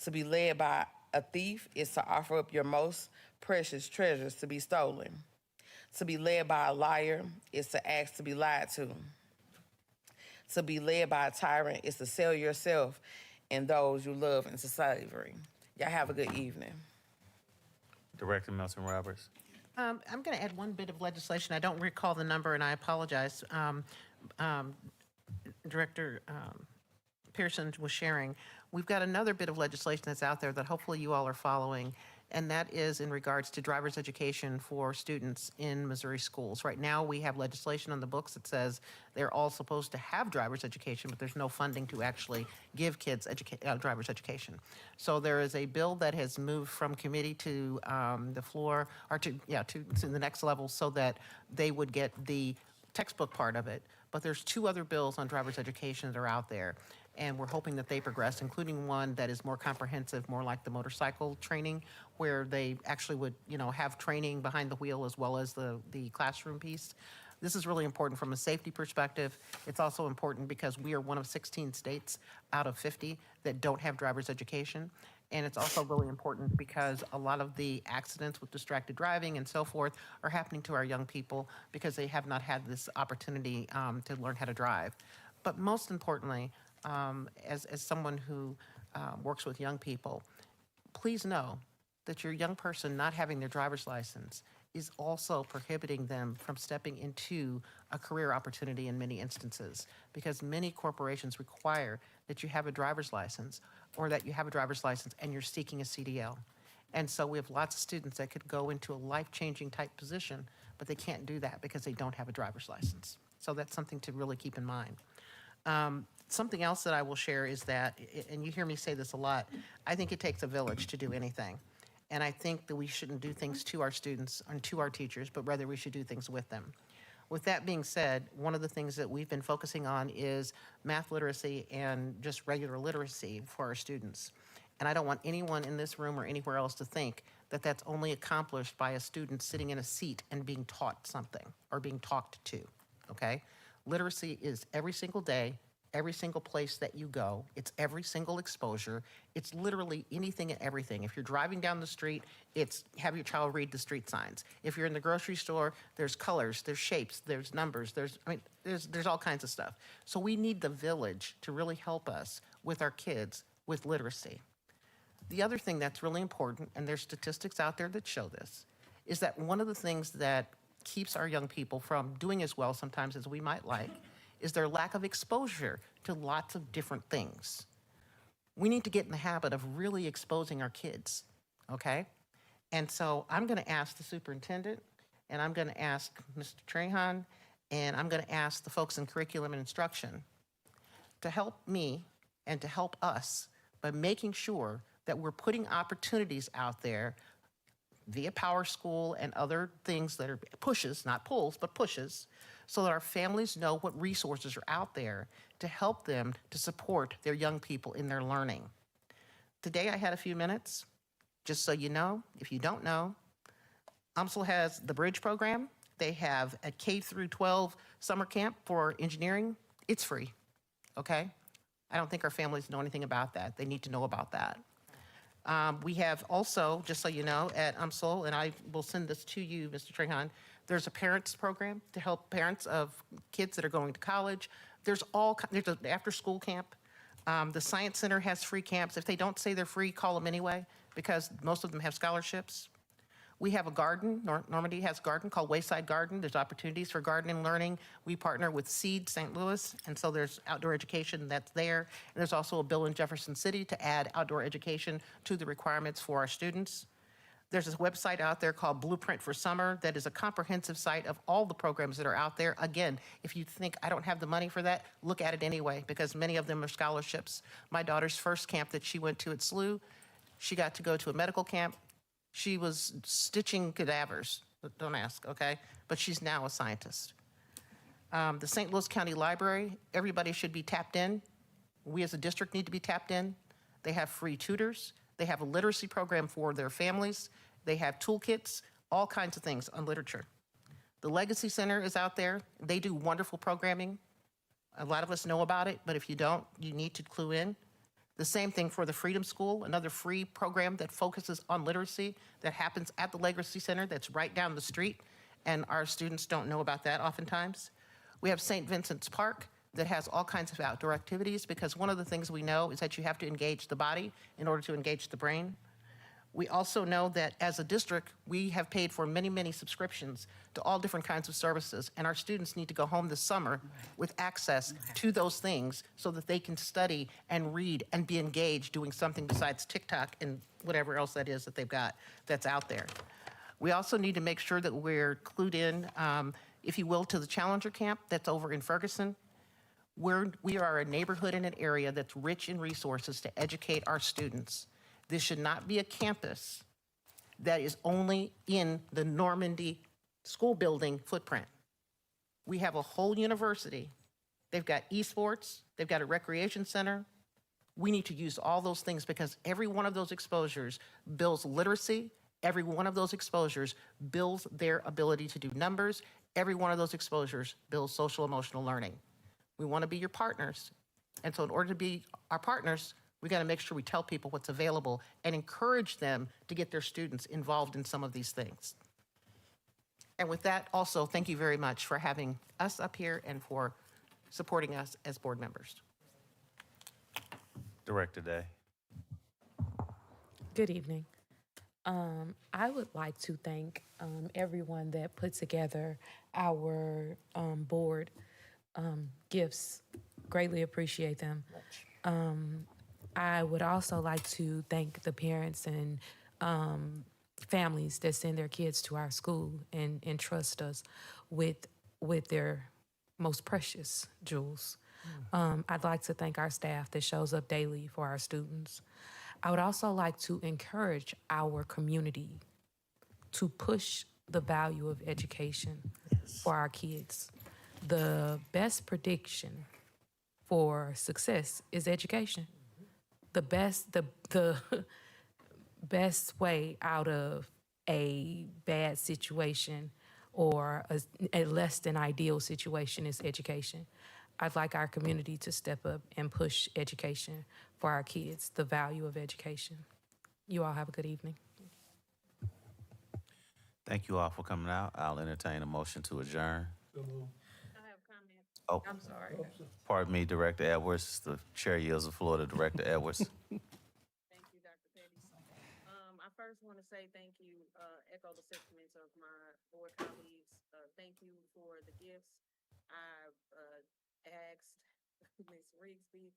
To be led by a thief is to offer up your most precious treasures to be stolen. To be led by a liar is to ask to be lied to. To be led by a tyrant is to sell yourself and those you love into slavery. Y'all have a good evening. Director Milton Roberts. I'm going to add one bit of legislation. I don't recall the number, and I apologize. Director Pearson was sharing. We've got another bit of legislation that's out there that hopefully you all are following, and that is in regards to driver's education for students in Missouri schools. Right now, we have legislation on the books that says they're all supposed to have driver's education, but there's no funding to actually give kids driver's education. So there is a bill that has moved from committee to the floor, or to the next level, so that they would get the textbook part of it. But there's two other bills on driver's education that are out there, and we're hoping that they progress, including one that is more comprehensive, more like the motorcycle training, where they actually would, have training behind the wheel as well as the classroom piece. This is really important from a safety perspective. It's also important because we are one of 16 states out of 50 that don't have driver's education. And it's also really important because a lot of the accidents with distracted driving and so forth are happening to our young people because they have not had this opportunity to learn how to drive. But most importantly, as someone who works with young people, please know that your young person not having their driver's license is also prohibiting them from stepping into a career opportunity in many instances, because many corporations require that you have a driver's license, or that you have a driver's license and you're seeking a CDL. And so we have lots of students that could go into a life-changing type position, but they can't do that because they don't have a driver's license. So that's something to really keep in mind. Something else that I will share is that, and you hear me say this a lot, I think it takes a village to do anything. And I think that we shouldn't do things to our students and to our teachers, but rather we should do things with them. With that being said, one of the things that we've been focusing on is math literacy and just regular literacy for our students. And I don't want anyone in this room or anywhere else to think that that's only accomplished by a student sitting in a seat and being taught something or being talked to, okay? Literacy is every single day, every single place that you go. It's every single exposure. It's literally anything and everything. If you're driving down the street, it's have your child read the street signs. If you're in the grocery store, there's colors, there's shapes, there's numbers, there's all kinds of stuff. So we need the village to really help us with our kids with literacy. The other thing that's really important, and there's statistics out there that show this, is that one of the things that keeps our young people from doing as well sometimes as we might like is their lack of exposure to lots of different things. We need to get in the habit of really exposing our kids, okay? And so I'm gonna ask the superintendent, and I'm gonna ask Mr. Trahan, and I'm gonna ask the folks in curriculum and instruction to help me and to help us by making sure that we're putting opportunities out there via Power School and other things that are pushes, not pulls, but pushes, so that our families know what resources are out there to help them to support their young people in their learning. Today I had a few minutes. Just so you know, if you don't know, UMSL has the Bridge program. They have a K through 12 summer camp for engineering. It's free, okay? I don't think our families know anything about that. They need to know about that. We have also, just so you know, at UMSL, and I will send this to you, Mr. Trahan, there's a parents program to help parents of kids that are going to college. There's an after-school camp. The Science Center has free camps. If they don't say they're free, call them anyway, because most of them have scholarships. We have a garden, Normandy has a garden called Wayside Garden. There's opportunities for gardening learning. We partner with Seed St. Louis, and so there's outdoor education that's there. And there's also a bill in Jefferson City to add outdoor education to the requirements for our students. There's a website out there called Blueprint for Summer that is a comprehensive site of all the programs that are out there. Again, if you think I don't have the money for that, look at it anyway, because many of them are scholarships. My daughter's first camp that she went to at SLU, she got to go to a medical camp. She was stitching cadavers, don't ask, okay? But she's now a scientist. The St. Louis County Library, everybody should be tapped in. We as a district need to be tapped in. They have free tutors. They have a literacy program for their families. They have toolkits, all kinds of things on literature. The Legacy Center is out there. They do wonderful programming. A lot of us know about it, but if you don't, you need to clue in. The same thing for the Freedom School, another free program that focuses on literacy that happens at the Legacy Center that's right down the street, and our students don't know about that oftentimes. We have St. Vincent's Park that has all kinds of outdoor activities, because one of the things we know is that you have to engage the body in order to engage the brain. We also know that as a district, we have paid for many, many subscriptions to all different kinds of services, and our students need to go home this summer with access to those things so that they can study and read and be engaged doing something besides TikTok and whatever else that is that they've got that's out there. We also need to make sure that we're clued in, if you will, to the Challenger Camp that's over in Ferguson. We are a neighborhood in an area that's rich in resources to educate our students. This should not be a campus that is only in the Normandy school building footprint. We have a whole university. They've got esports, they've got a recreation center. We need to use all those things, because every one of those exposures builds literacy. Every one of those exposures builds their ability to do numbers. Every one of those exposures builds social emotional learning. We want to be your partners. And so in order to be our partners, we got to make sure we tell people what's available and encourage them to get their students involved in some of these things. And with that, also, thank you very much for having us up here and for supporting us as board members. Director Day. Good evening. I would like to thank everyone that put together our board gifts. Greatly appreciate them. I would also like to thank the parents and families that send their kids to our school and entrust us with their most precious jewels. I'd like to thank our staff that shows up daily for our students. I would also like to encourage our community to push the value of education for our kids. The best prediction for success is education. The best way out of a bad situation or a less than ideal situation is education. I'd like our community to step up and push education for our kids, the value of education. You all have a good evening. Thank you all for coming out. I'll entertain a motion to adjourn. I have comments. Oh, I'm sorry. pardon me, Director Edwards. The chair yields the floor to Director Edwards. Thank you, Dr. Petty. I first want to say thank you, echo the sentiments of my board colleagues. Thank you for the gifts. I've asked Ms. Rigsby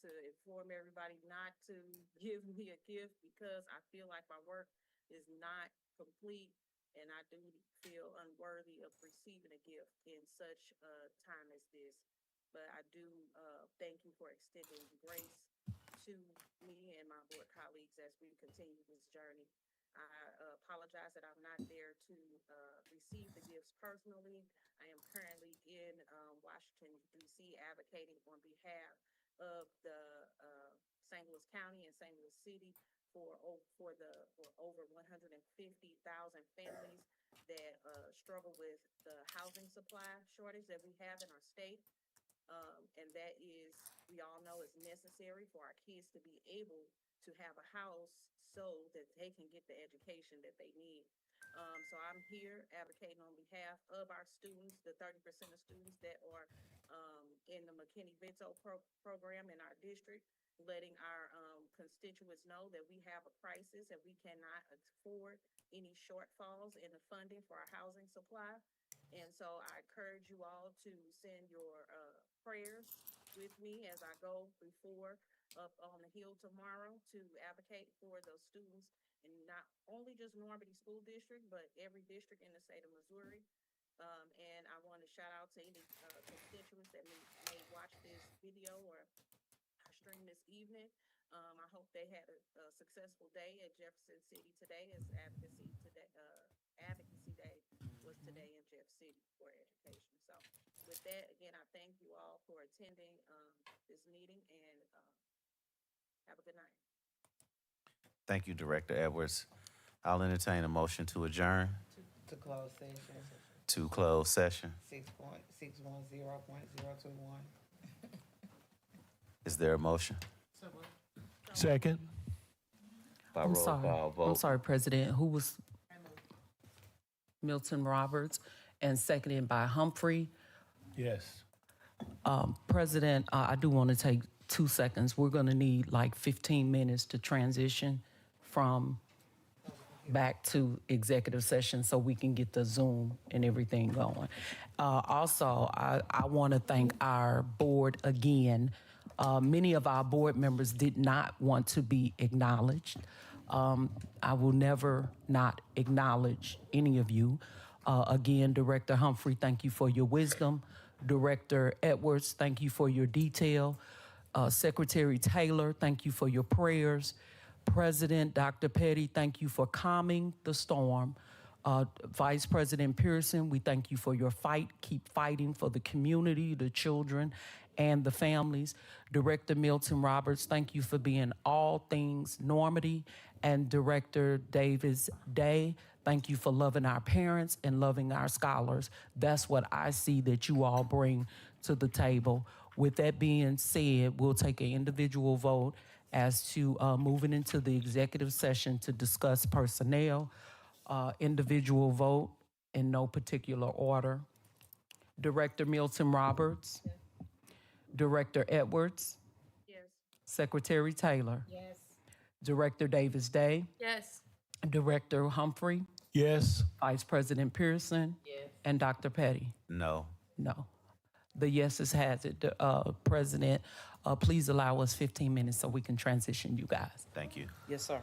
to inform everybody not to give me a gift because I feel like my work is not complete and I do feel unworthy of receiving a gift in such a time as this. But I do thank you for extending grace to me and my board colleagues as we continue this journey. I apologize that I'm not there to receive the gifts personally. I am currently in Washington, D.C. advocating on behalf of the St. Louis County and St. Louis City for over 150,000 families that struggle with the housing supply shortage that we have in our state. And that is, we all know, is necessary for our kids to be able to have a house so that they can get the education that they need. So I'm here advocating on behalf of our students, the 30% of students that are in the McKinney-Vento program in our district, letting our constituents know that we have a crisis and we cannot afford any shortfalls in the funding for our housing supply. And so I encourage you all to send your prayers with me as I go before up on the Hill tomorrow to advocate for those students in not only just Normandy School District, but every district in the state of Missouri. And I want to shout out to any constituents that may watch this video or stream this evening. I hope they had a successful day at Jefferson City today, as Advocacy Day was today in Jeff City for education. So with that, again, I thank you all for attending this meeting and have a good night. Thank you, Director Edwards. I'll entertain a motion to adjourn To close session, to close session. 6.610.021. Is there a motion? Second. By I'm roll sorry. call vote. I'm sorry, President. Who was Milton Roberts and seconded by Humphrey? Yes. President, I do want to take 2 seconds. We're going to need like 15 minutes to transition from back to executive session so we can get the Zoom and everything going. Also, I want to thank our board again. Many of our board members did not want to be acknowledged. I will never not acknowledge any of you. Again, Director Humphrey, thank you for your wisdom. Director Edwards, thank you for your detail. Secretary Taylor, thank you for your prayers. President Dr. Petty, thank you for calming the storm. Vice President Pearson, we thank you for your fight. Keep fighting for the community, the children, and the families. Director Milton Roberts, thank you for being all things Normandy. And Director Davis Day, thank you for loving our parents and loving our scholars. That's what I see that you all bring to the table. With that being said, we'll take an individual vote as to moving into the executive session to discuss personnel. Individual vote in no particular order. Director Milton Roberts. Yes. Director Edwards. Yes. Secretary Taylor. Yes. Director Davis Day. Yes. Director Humphrey. Yes. Vice President Pearson. Yes. And Dr. Petty. No. No. The yeses has it. President, please allow us 15 minutes so we can transition you guys. Thank you. Yes, sir.